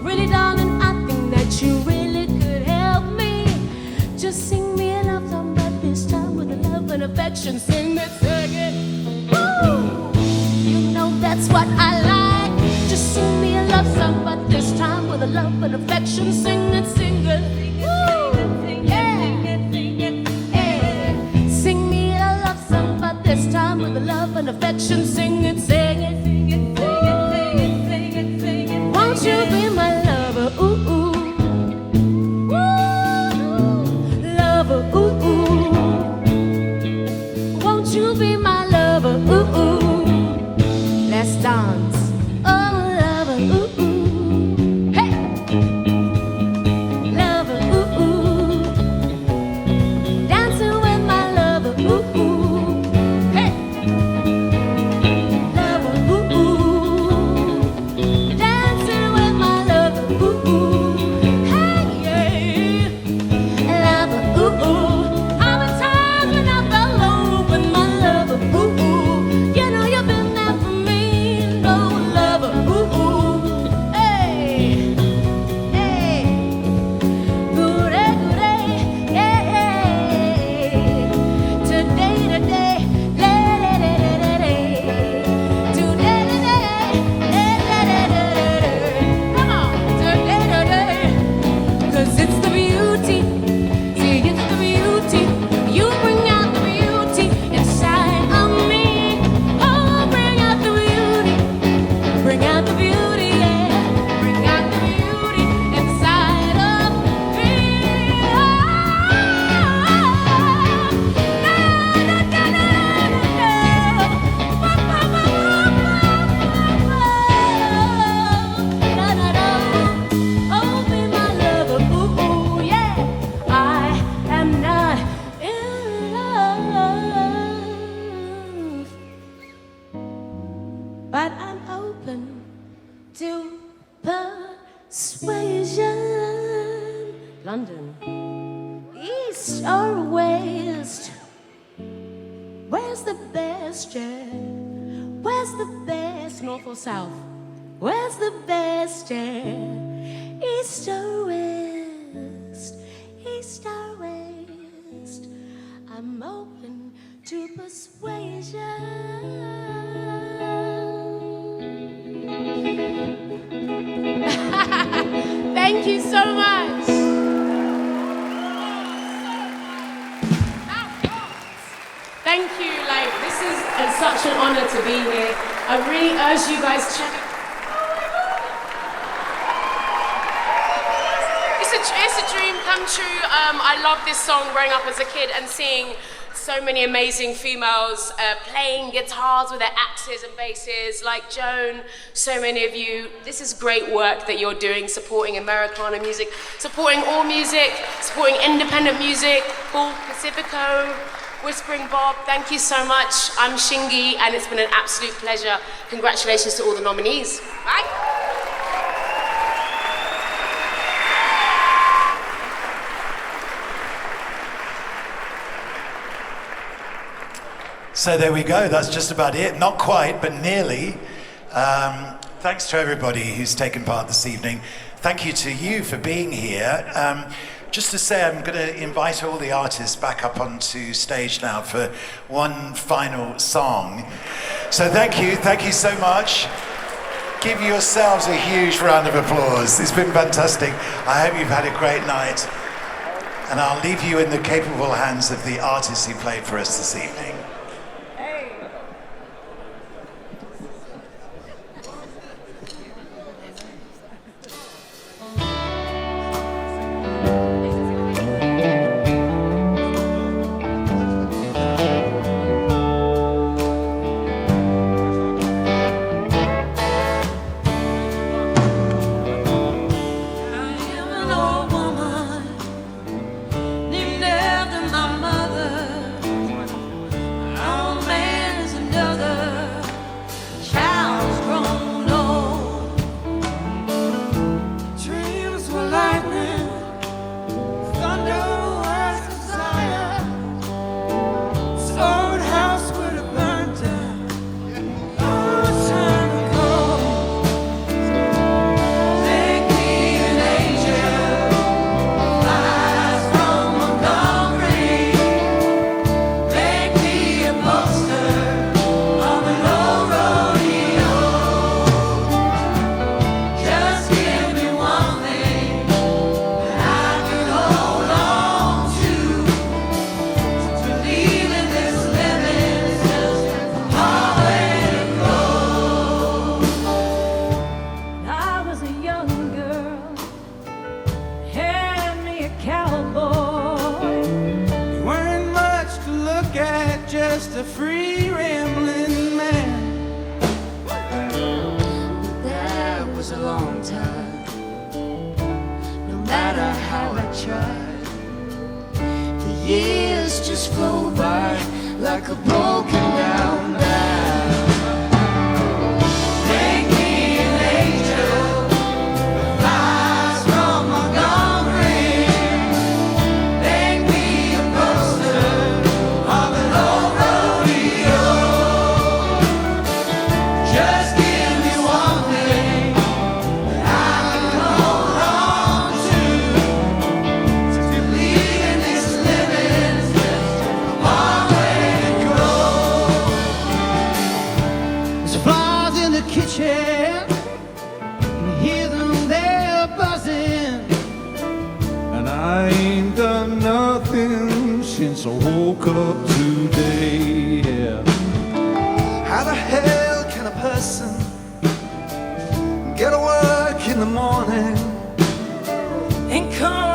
Really, darling, I think that you really could help me. Just sing me a love song, but this time with a love and affection. Sing it, sing it. Woo! You know that's what I like. Just sing me a love song, but this time with a love and affection. Sing it, sing it. Woo! Yeah. Yeah. Sing me a love song, but this time with a love and affection. Sing it, sing it. Sing it, sing it, sing it, sing it. to persuasion. London, east or west? Where's the best, yeah? Where's the best, north or south? Where's the best, yeah? East or west? East or west? I'm open to persuasion. Thank you so much. Thank you. Like, this is such an honor to be here. I really urge you guys check it. It's a dream come true. I love this song growing up as a kid and seeing so many amazing females playing guitars with their axes and basses, like Joan, so many of you. This is great work that you're doing, supporting Americana music, supporting all music, supporting independent music, Paul Pacifico, Whispering Bob. Thank you so much. I'm Shingi, and it's been an absolute pleasure. Congratulations to all the nominees. Bye. So there we go, that's just about it. Not quite, but nearly. Thanks to everybody who's taken part this evening. Thank you to you for being here. Just to say, I'm going to invite all the artists back up onto stage now for one final song. So thank you so much. Give yourselves a huge round of applause. It's been fantastic. I hope you've had a great night. And I'll leave you in the capable hands of the artists who played for us this evening. just a free rambling man. That was a long time. No matter how I tried, the years just flow by like a broken down dial. Make me an angel with eyes from Montgomery. Make me a poster of an old rodeo. Just give me one thing that I can hold on to. To believe in this living is just a long way to go. There's flies in the kitchen, you hear them there buzzing. And I ain't done nothing since I woke up today, yeah. How the hell can a person get to work in the morning and come